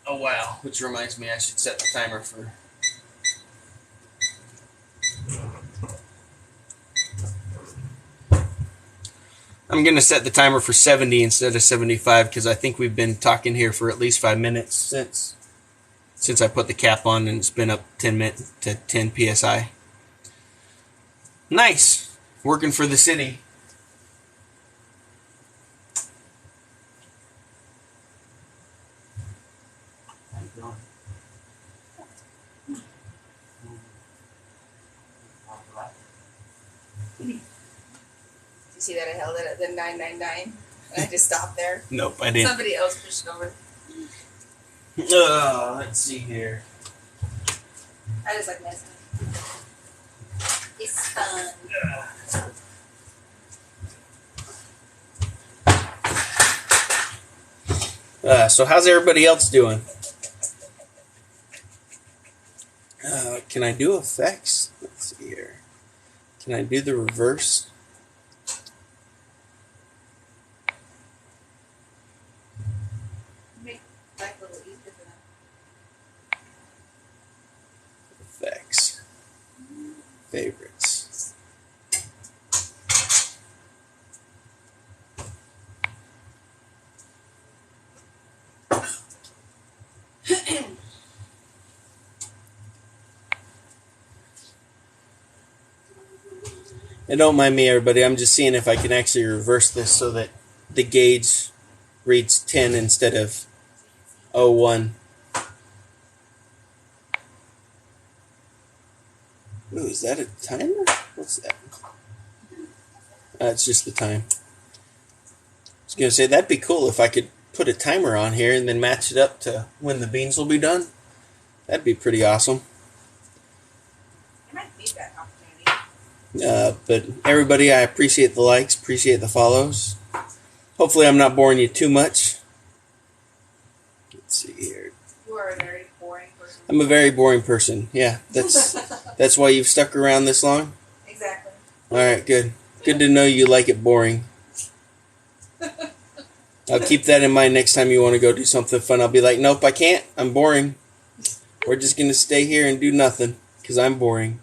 Speaker 1: a while. Which reminds me, I should set the timer for. I'm going to set the timer for 70 instead of 75 because I think we've been talking here for at least 5 minutes since I put the cap on, and it's been up 10 minutes to 10 psi. Nice. Working for the city.
Speaker 2: You see that I held it at the 999 and I just stopped there?
Speaker 1: Nope, I didn't.
Speaker 2: Somebody else pushed it over.
Speaker 1: Let's see here.
Speaker 2: I just like messing. It's fun.
Speaker 1: So how's everybody else doing? Can I do effects? Let's see here. Can I do the reverse?
Speaker 2: Make life a little easier for them.
Speaker 1: Effects. Favorites. And don't mind me, everybody. I'm just seeing if I can actually reverse this so that the gauge reads 10 instead of 01. Ooh, is that a timer? What's that? It's just the time. I was going to say, that'd be cool if I could put a timer on here and then match it up to when the beans will be done. That'd be pretty awesome.
Speaker 2: I might need that opportunity.
Speaker 1: But everybody, I appreciate the likes, appreciate the follows. Hopefully I'm not boring you too much. Let's see here.
Speaker 2: You are a very boring person.
Speaker 1: I'm a very boring person. Yeah, that's why you've stuck around this long?
Speaker 2: Exactly.
Speaker 1: Alright, good. Good to know you like it boring. I'll keep that in mind next time you want to go do something fun. I'll be like, nope, I can't. I'm boring. We're just going to stay here and do nothing because I'm boring.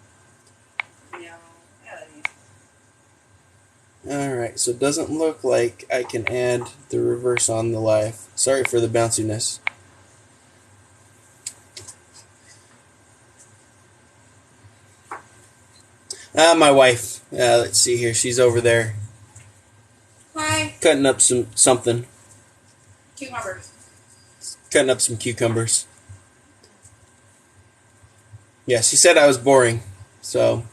Speaker 1: Alright, so it doesn't look like I can add the reverse on the live. Sorry for the bounciness. My wife. Let's see here. She's over there.
Speaker 2: Hi.
Speaker 1: Cutting up something.
Speaker 2: Cucumbers.
Speaker 1: Cutting up some cucumbers. Yeah, she said I was boring. So,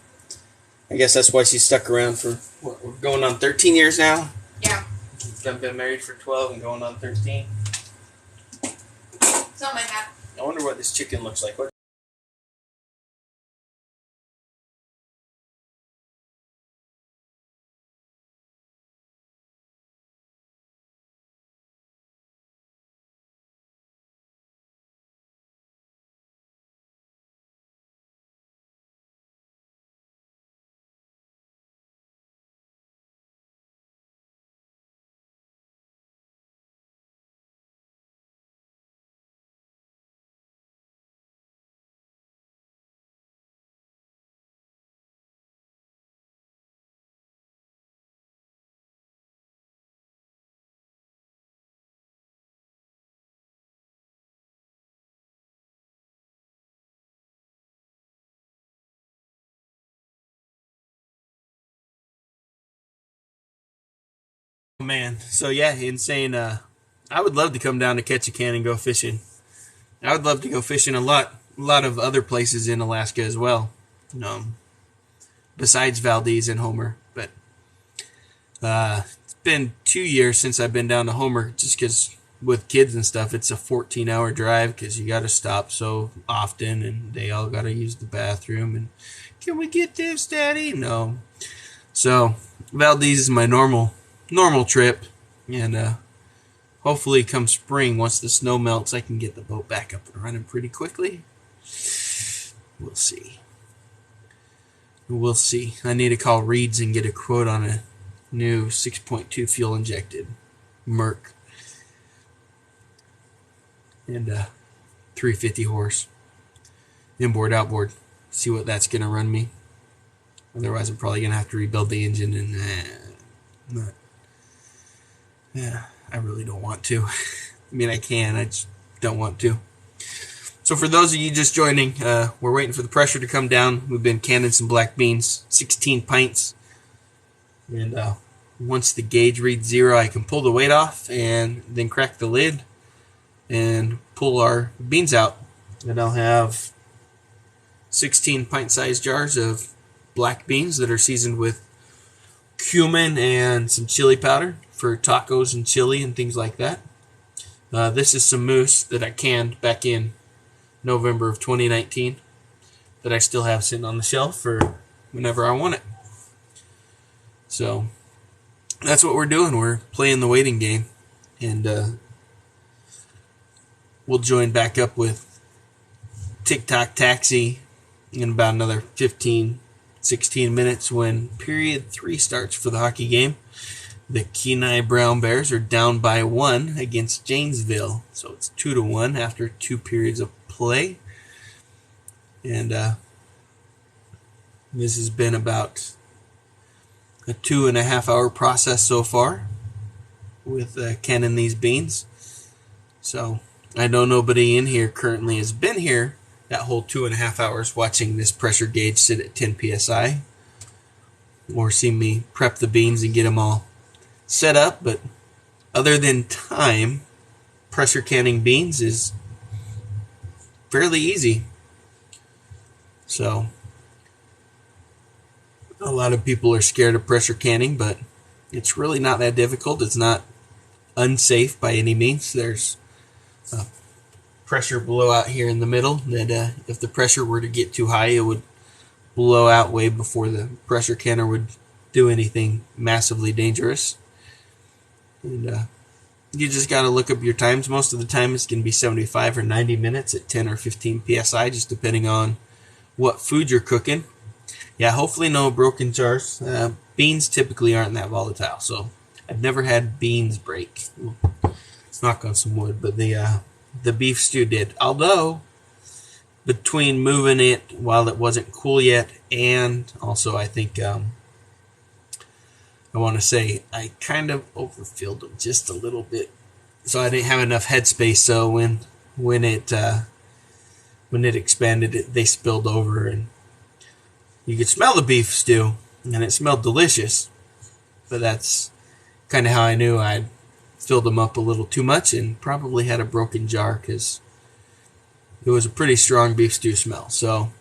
Speaker 1: I guess that's why she stuck around for, what, we're going on 13 years now?
Speaker 2: Yeah.
Speaker 1: I've been married for 12 and going on 13.
Speaker 2: Something like that.
Speaker 1: I wonder what this chicken looks like. What? Man, so yeah, insane. I would love to come down to Ketchikan and go fishing. I would love to go fishing a lot of other places in Alaska as well, besides Valdez and Homer. But it's been 2 years since I've been down to Homer, just because with kids and stuff, it's a 14-hour drive because you got to stop so often, and they all got to use the bathroom. And can we get this, Daddy? No. So Valdez is my normal trip, and hopefully come spring, once the snow melts, I can get the boat back up and running pretty quickly. We'll see. We'll see. I need to call Reed's and get a quote on a new 6.2 fuel injected Merc and 350 horse inboard outboard. See what that's gonna run me. Otherwise, I'm probably gonna have to rebuild the engine, and I really don't want to. I mean, I can. I just don't want to. So for those of you just joining, we're waiting for the pressure to come down. We've been canning some black beans, 16 pints, and once the gauge reads 0, I can pull the weight off and then crack the lid and pull our beans out. And I'll have 16 pint-sized jars of black beans that are seasoned with cumin and some chili powder for tacos and chili and things like that. This is some moose that I canned back in November of 2019 that I still have sitting on the shelf for whenever I want it. So that's what we're doing. We're playing the waiting game, and we'll join back up with TikTok Taxi in about another 15, 16 minutes when period 3 starts for the hockey game. The Kenai Brown Bears are down by 1 against Janesville, so it's 2-1 after 2 periods of play. And this has been about a 2.5-hour process so far with canning these beans. So I know nobody in here currently has been here that whole 2.5 hours watching this pressure gauge sit at 10 psi, or see me prep the beans and get them all set up. But other than time, pressure canning beans is fairly easy. So a lot of people are scared of pressure canning, but it's really not that difficult. It's not unsafe by any means. There's a pressure blowout here in the middle that if the pressure were to get too high, it would blow out way before the pressure canner would do anything massively dangerous. And you just got to look up your times. Most of the time it's going to be 75 or 90 minutes at 10 or 15 psi, just depending on what food you're cooking. Yeah, hopefully no broken jars. Beans typically aren't that volatile, so I've never had beans break. Let's knock on some wood, but the beef stew did. Although, between moving it while it wasn't cool yet, and also I think I want to say I kind of overfilled them just a little bit, so I didn't have enough headspace. So when it expanded, they spilled over, and you could smell the beef stew, and it smelled delicious. But that's kind of how I knew I'd filled them up a little too much and probably had a broken jar, because it was a pretty strong beef stew smell. So,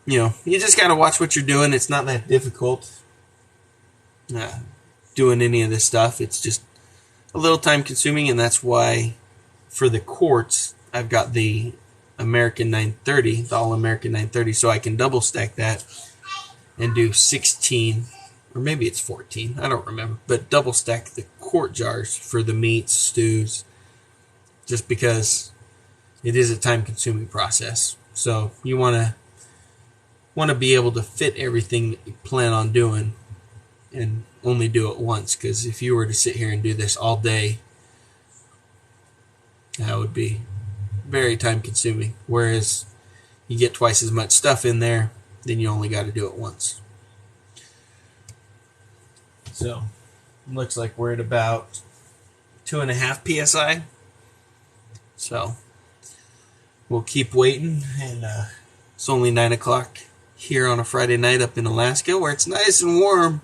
Speaker 1: you just got to watch what you're doing. It's not that difficult doing any of this stuff. It's just a little time consuming, and that's why for the quarts, I've got the American 930, the All-American 930, so I can double stack that and do 16, or maybe it's 14, I don't remember, but double stack the quart jars for the meats, stews, just because it is a time-consuming process. So you want to be able to fit everything that you plan on doing and only do it once, because if you were to sit here and do this all day, that would be very time consuming. Whereas you get twice as much stuff in there, then you only got to do it once. So looks like we're at about 2.5 psi. So we'll keep waiting, and it's only 9 o'clock here on a Friday night up in Alaska, where it's nice and warm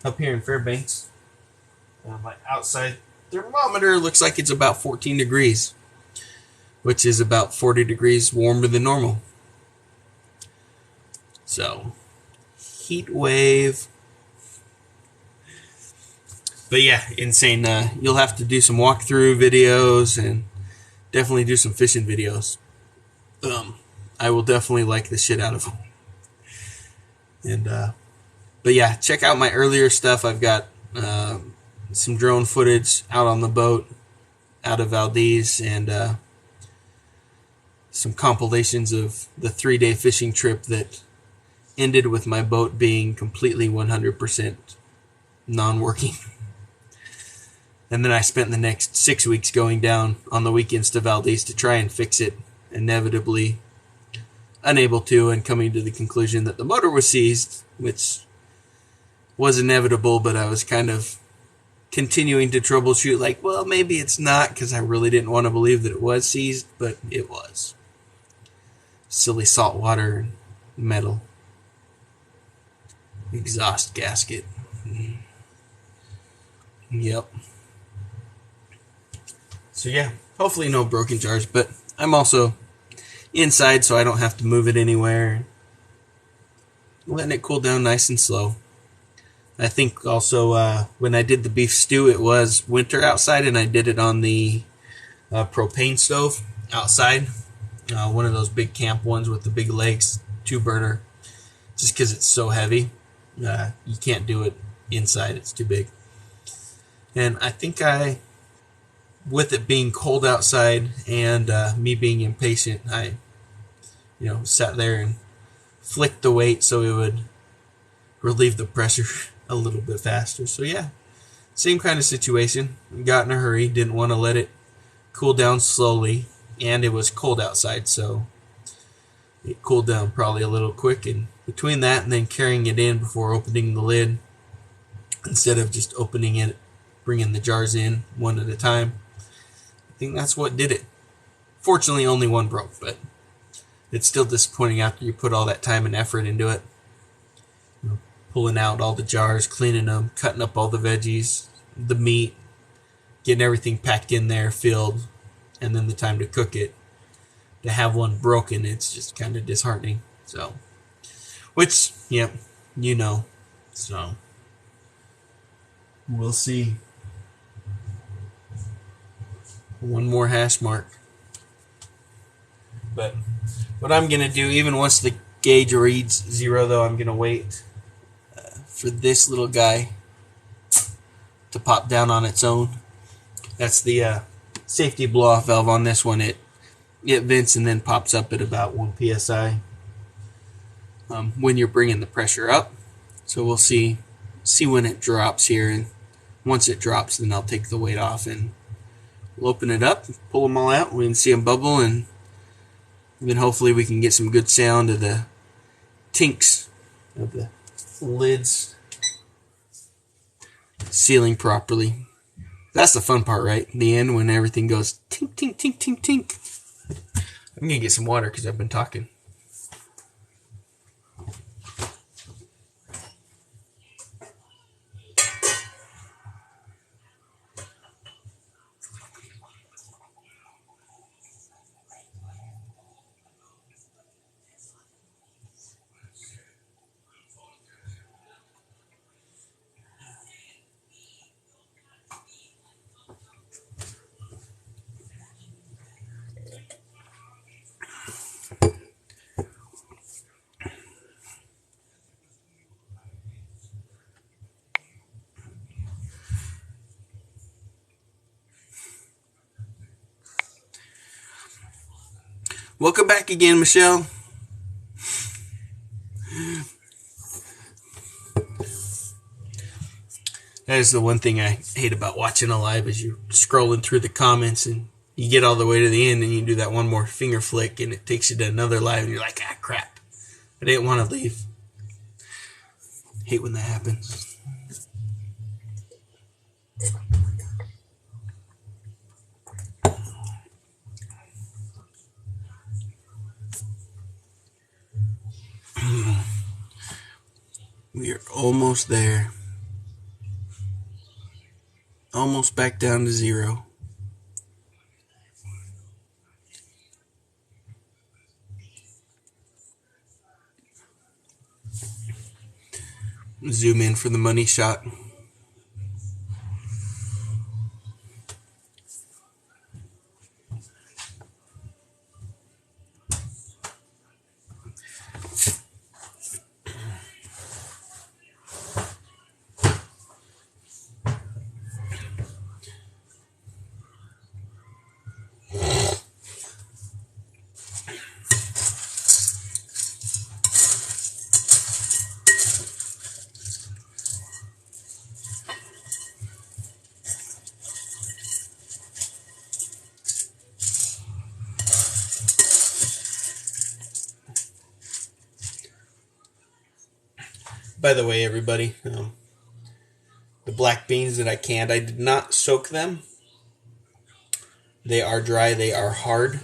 Speaker 1: up here in Fairbanks. My outside thermometer looks like it's about 14 degrees, which is about 40 degrees warmer than normal. So, heat wave. But yeah, insane. You'll have to do some walkthrough videos and definitely do some fishing videos. I will definitely like the shit out of them. And but yeah, check out my earlier stuff. I've got some drone footage out on the boat out of Valdez, and some compilations of the 3-day fishing trip that ended with my boat being completely 100% non-working. And then I spent the next 6 weeks going down on the weekends to Valdez to try and fix it, inevitably unable to, and coming to the conclusion that the motor was seized, which was inevitable, but I was kind of continuing to troubleshoot, like, well, maybe it's not, because I really didn't want to believe that it was seized, but it was. Silly salt water and metal. Exhaust gasket. Yep. So yeah, hopefully no broken jars, but I'm also inside so I don't have to move it anywhere. Letting it cool down nice and slow. I think also when I did the beef stew, it was winter outside, and I did it on the propane stove outside. One of those big camp ones with the big legs, 2-burner. Just because it's so heavy, you can't do it inside. It's too big. And I think with it being cold outside and me being impatient, I sat there and flicked the weight so it would relieve the pressure a little bit faster. So yeah, same kind of situation. Got in a hurry, didn't want to let it cool down slowly, and it was cold outside, so it cooled down probably a little quick. And between that and then carrying it in before opening the lid, instead of just opening it, bringing the jars in one at a time, I think that's what did it. Fortunately, only one broke, but it's still disappointing after you put all that time and effort into it. Pulling out all the jars, cleaning them, cutting up all the veggies, the meat, getting everything packed in there, filled, and then the time to cook it. To have one broken, it's just kind of disheartening. So, which, yep, So, we'll see. One more hash mark. But what I'm going to do, even once the gauge reads 0, though, I'm going to wait for this little guy to pop down on its own. That's the safety blow-off valve on this one. It vents and then pops up at about 1 psi when you're bringing the pressure up. So we'll see when it drops here, and once it drops, then I'll take the weight off and we'll open it up, pull them all out. We can see them bubble, and then hopefully we can get some good sound of the tinks of the lids sealing properly. That's the fun part, right? In the end, when everything goes tink, tink, tink, tink, tink. I'm going to get some water because I've been talking. Welcome back again, Michelle. That is the one thing I hate about watching a live, is you're scrolling through the comments and you get all the way to the end and you do that one more finger flick and it takes you to another live and you're like, ah, crap. I didn't want to leave. Hate when that happens. We are almost there. Almost back down to 0. Zoom in for the money shot. By the way, everybody, the black beans that I canned, I did not soak them. They are dry. They are hard.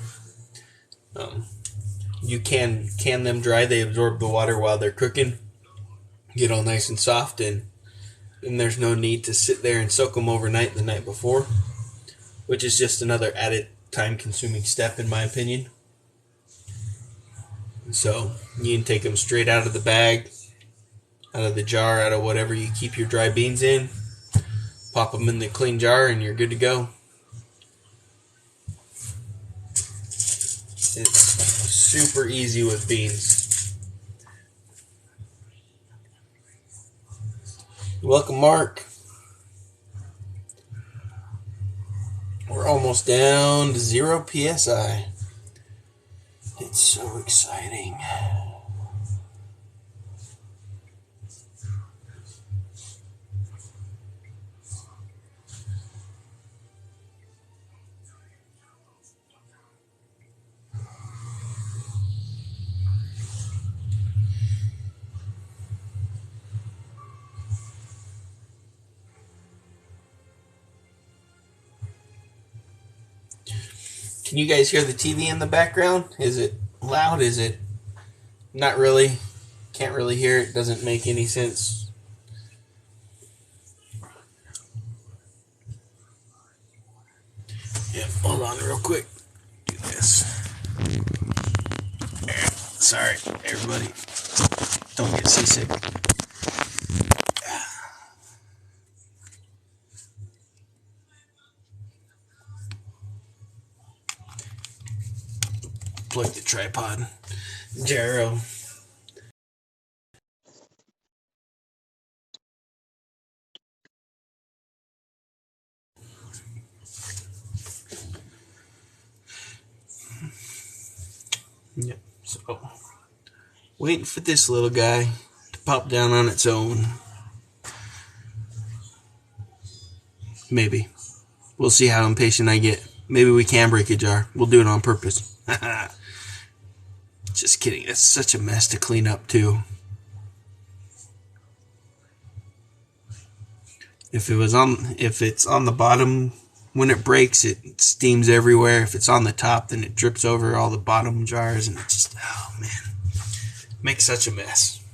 Speaker 1: You can them dry. They absorb the water while they're cooking, get all nice and soft, and there's no need to sit there and soak them overnight the night before, which is just another added time-consuming step in my opinion. So you can take them straight out of the bag, out of the jar, out of whatever you keep your dry beans in, pop them in the clean jar, and you're good to go. It's super easy with beans. Welcome, Mark. We're almost down to 0 PSI. It's so exciting. Can you guys hear the TV in the background? Is it loud? Is it not really? Can't really hear it. Doesn't make any sense. Yep, hold on real quick. Do this. Sorry, everybody. Don't get seasick. Plug the tripod. Gyro. Yep, so waiting for this little guy to pop down on its own. Maybe. We'll see how impatient I get. Maybe we can break a jar. We'll do it on purpose. Just kidding. It's such a mess to clean up, too. If it's on the bottom, when it breaks, it steams everywhere. If it's on the top, then it drips over all the bottom jars, and it just, oh man, makes such a mess.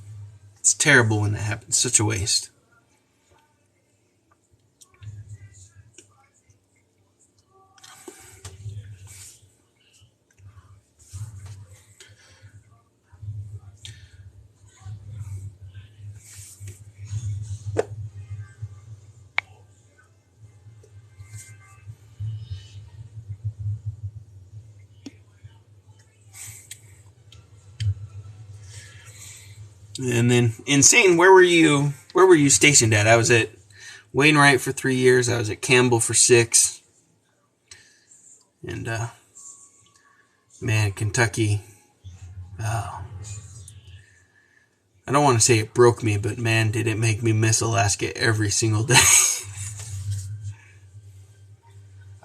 Speaker 1: It's terrible when that happens. Such a waste. And then, Insane, where were you stationed at? I was at Wainwright for 3 years. I was at Campbell for 6. And, man, Kentucky, oh, I don't want to say it broke me, but man, did it make me miss Alaska every single day.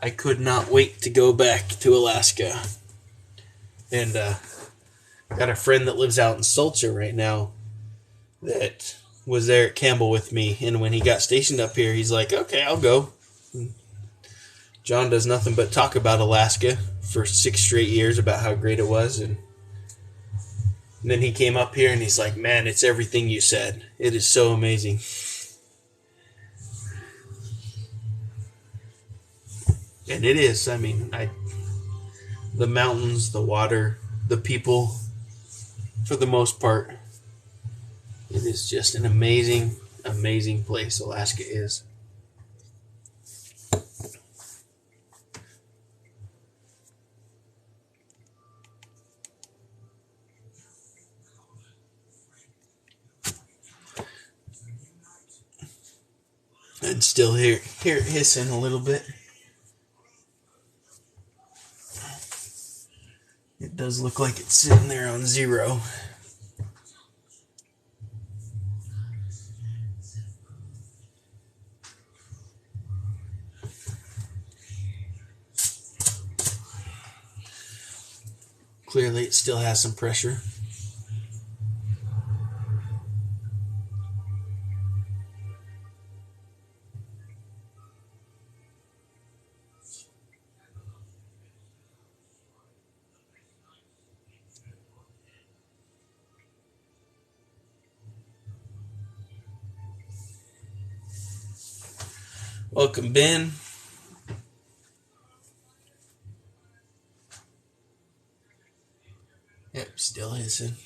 Speaker 1: I could not wait to go back to Alaska. And, got a friend that lives out in Sulzer right now that was there at Campbell with me, and when he got stationed up here, he's like, okay, I'll go. John does nothing but talk about Alaska for 6 straight years about how great it was, and then he came up here and he's like, man, it's everything you said. It is so amazing. And it is. I mean, the mountains, the water, the people, for the most part, it is just an amazing, amazing place. Alaska is. And still hear it hissing a little bit. It does look like it's sitting there on 0. Clearly it still has some pressure. Welcome, Ben. Yep, still hissing.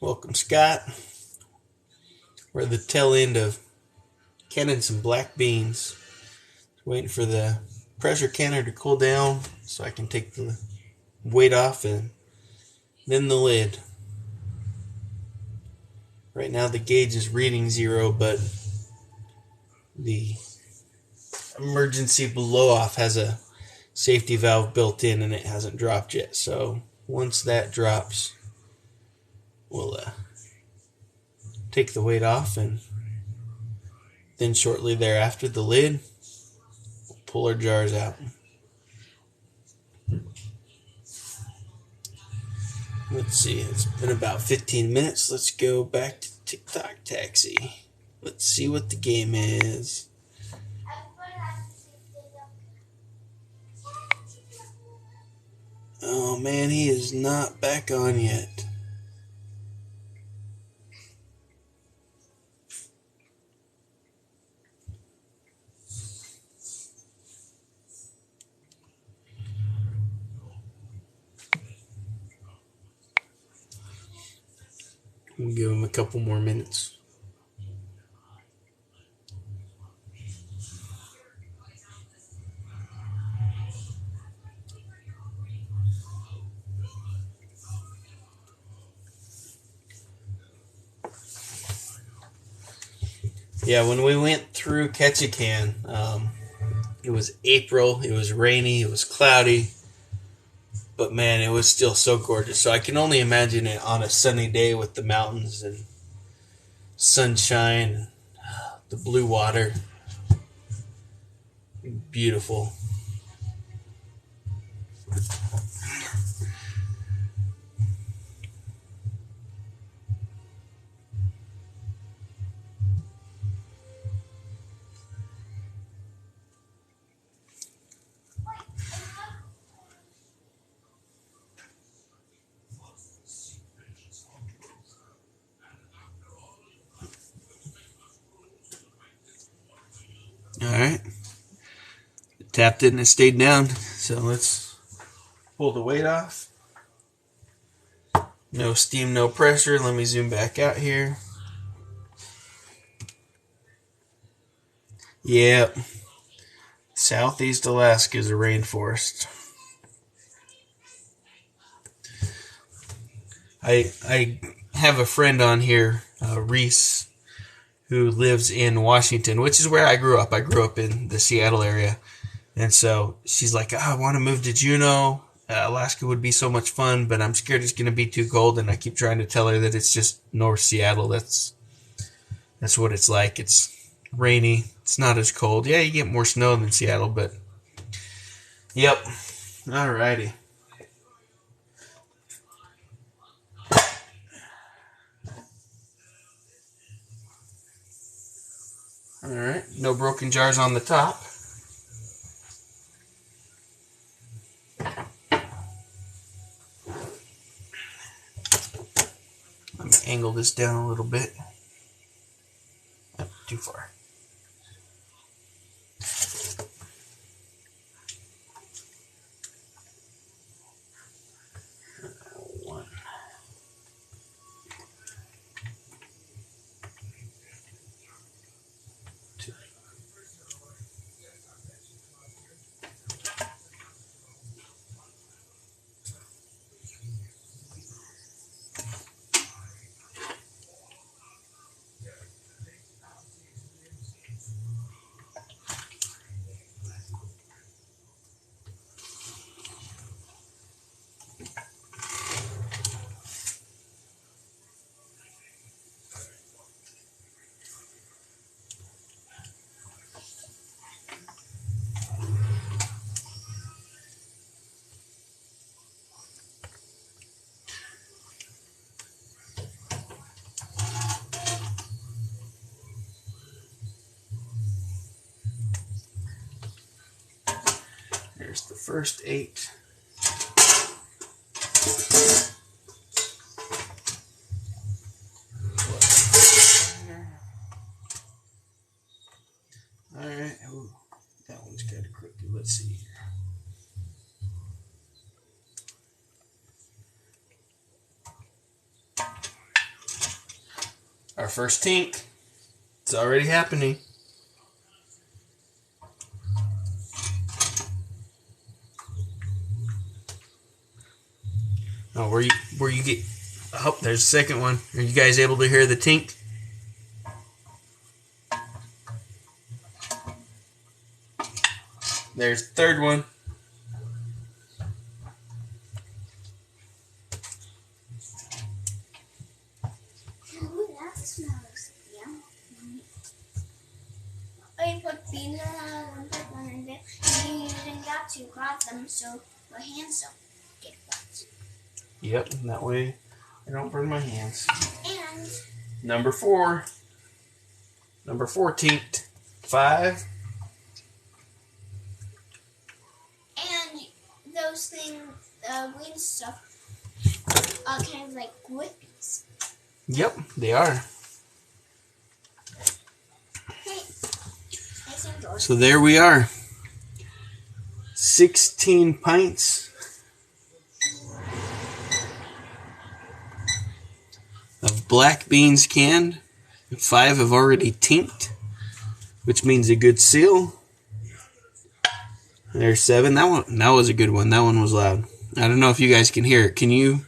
Speaker 1: Welcome, Scott. We're at the tail end of canning some black beans. Waiting for the pressure canner to cool down so I can take the weight off and then the lid. Right now the gauge is reading 0, but the emergency blow off has a safety valve built in and it hasn't dropped yet. So once that drops, we'll take the weight off, and then shortly thereafter the lid, we'll pull our jars out. Let's see, it's been about 15 minutes. Let's go back to TikTok Taxi. Let's see what the game is. Oh man, he is not back on yet. We'll give him a couple more minutes. Yeah, when we went through Ketchikan, it was April, it was rainy, it was cloudy, but man, it was still so gorgeous. So I can only imagine it on a sunny day with the mountains and sunshine, the blue water. Beautiful. Alright. Tapped it and it stayed down. So let's pull the weight off. No steam, no pressure. Let me zoom back out here. Yep. Southeast Alaska is a rainforest. I have a friend on here, Reese, who lives in Washington, which is where I grew up. I grew up in the Seattle area. And so she's like, I want to move to Juneau. Alaska would be so much fun, but I'm scared it's going to be too cold. And I keep trying to tell her that it's just North Seattle. That's what it's like. It's rainy. It's not as cold. Yeah, you get more snow than Seattle, but yep. Alrighty. Alright, no broken jars on the top. Let me angle this down a little bit. Oh, too far. One. Two. There's the first 8. Alright, oh, that one's kind of crooked. Let's see here. Our first tink. It's already happening. Oh, where you get? Oh, there's a second one. Are you guys able to hear the tink? There's the third one.
Speaker 3: Ooh, that smells yummy. I put beans and put them in there. And you even got to grab them so your hands don't get wet.
Speaker 1: Yep, that way I don't burn my hands.
Speaker 3: And
Speaker 1: Number 4. Number 14th. 5.
Speaker 3: and those things, green stuff, are kind of like whippies.
Speaker 1: Yep, they are.
Speaker 3: Hey, I think those.
Speaker 1: So there we are. 16 pints of black beans canned. 5 have already tinked, which means a good seal. There's 7. That was a good one. That one was loud. I don't know if you guys can hear it. Can you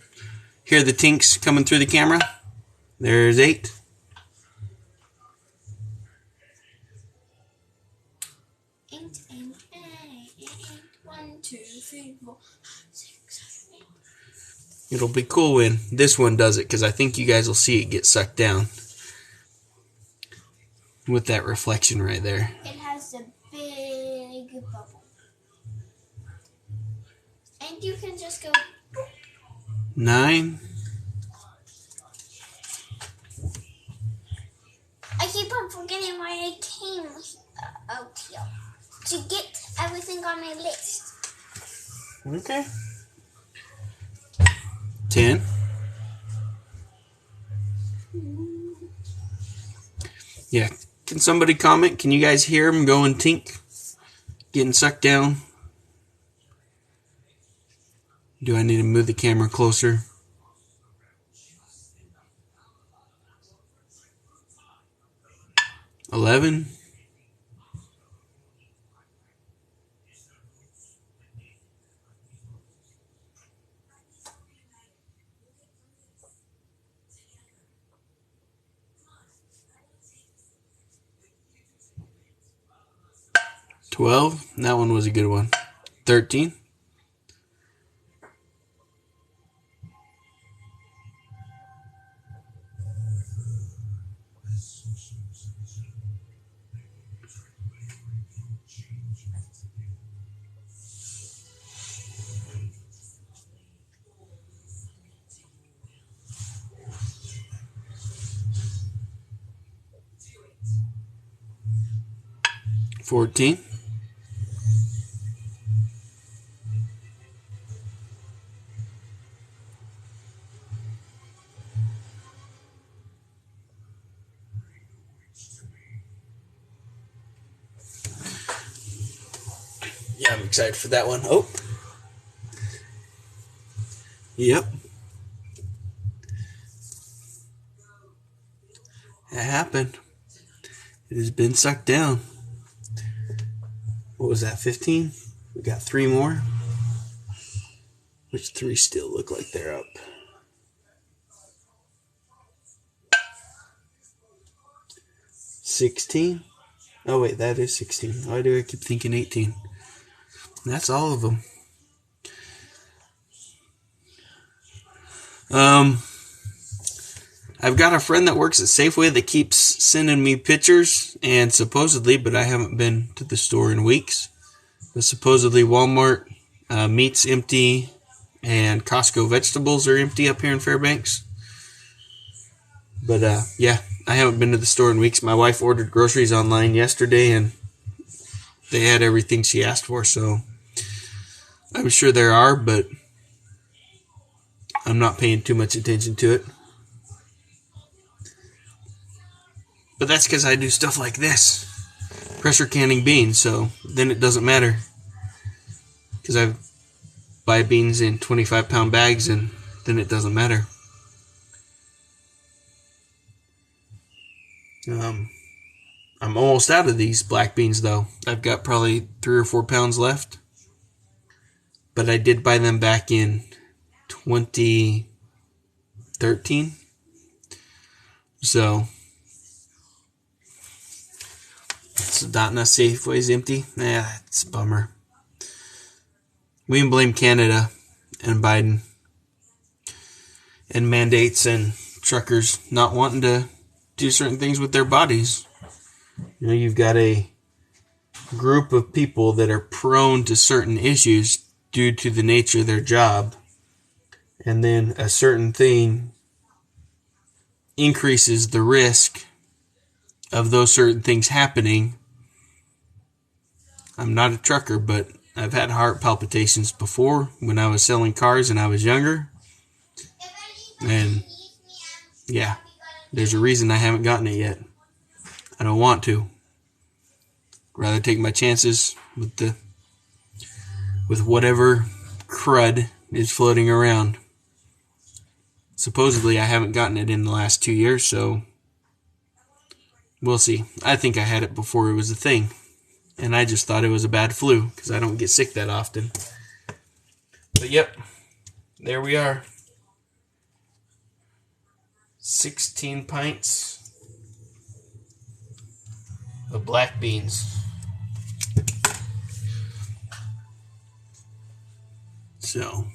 Speaker 1: hear the tinks coming through the camera? There's 8.
Speaker 3: Eight, 1, 2, 3, 4, 6, 7, 8.
Speaker 1: It'll be cool when this one does it, because I think you guys will see it get sucked down with that reflection right there.
Speaker 3: It has a big bubble. And you can just go.
Speaker 1: 9.
Speaker 3: I keep on forgetting why I came out here. To get everything on my list.
Speaker 1: Okay. 10. Yeah. Can somebody comment? Can you guys hear them going tink? Getting sucked down? Do I need to move the camera closer? 11. 12. That one was a good one. 13. 14. 'Yeah, I'm excited for that one. Oh. Yep. It happened. It has been sucked down. What was that, 15? We got 3 more. Which 3 still look like they're up? 16. Oh, wait, that is 16. Why do I keep thinking 18? That's all of them. I've got a friend that works at Safeway that keeps sending me pictures, and supposedly, but I haven't been to the store in weeks, but supposedly Walmart meat's empty and Costco vegetables are empty up here in Fairbanks. But yeah, I haven't been to the store in weeks. My wife ordered groceries online yesterday, and they had everything she asked for, so I'm sure there are, but I'm not paying too much attention to it. But that's because I do stuff like this. Pressure canning beans, so then it doesn't matter. Because I buy beans in 25-pound bags, and then it doesn't matter. I'm almost out of these black beans, though. I've got probably 3 or 4 pounds left. But I did buy them back in 2013. So, it's not enough Safeway's empty. It's a bummer. We can blame Canada and Biden and mandates and truckers not wanting to do certain things with their bodies. You know, you've got a group of people that are prone to certain issues due to the nature of their job, and then a certain thing increases the risk of those certain things happening. I'm not a trucker, but I've had heart palpitations before when I was selling cars and I was younger. And yeah, there's a reason I haven't gotten it yet. I don't want to. Rather take my chances with whatever crud is floating around. Supposedly I haven't gotten it in the last 2 years, so we'll see. I think I had it before it was a thing. And I just thought it was a bad flu because I don't get sick that often. But yep, there we are. 16 pints of black beans. So,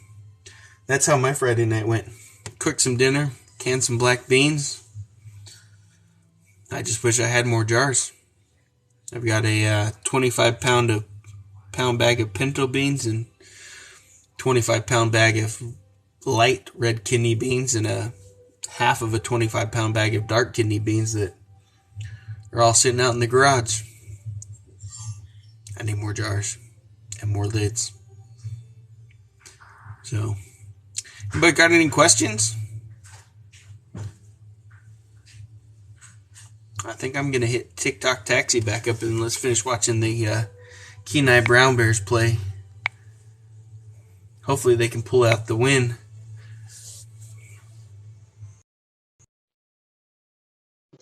Speaker 1: that's how my Friday night went. Cooked some dinner, canned some black beans. I just wish I had more jars. I've got a 25-pound bag of pinto beans and 25-pound bag of light red kidney beans and a half of a 25-pound bag of dark kidney beans that are all sitting out in the garage. I need more jars and more lids. So, anybody got any questions? I think I'm going to hit TikTok Taxi back up and let's finish watching the Kenai Brown Bears play. Hopefully they can pull out the win.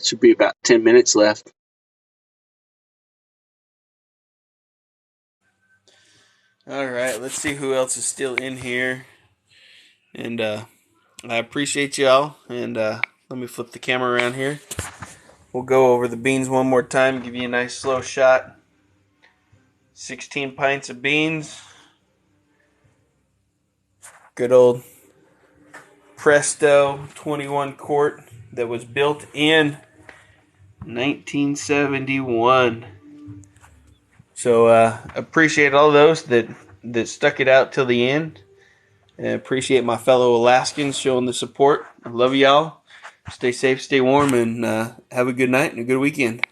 Speaker 1: Should be about 10 minutes left. Alright, let's see who else is still in here. And I appreciate y'all. And let me flip the camera around here. We'll go over the beans one more time, give you a nice slow shot. 16 pints of beans. Good old Presto 21 quart that was built in 1971. So appreciate all those that stuck it out till the end. And appreciate my fellow Alaskans showing the support. I love y'all. Stay safe, stay warm, and have a good night and a good weekend.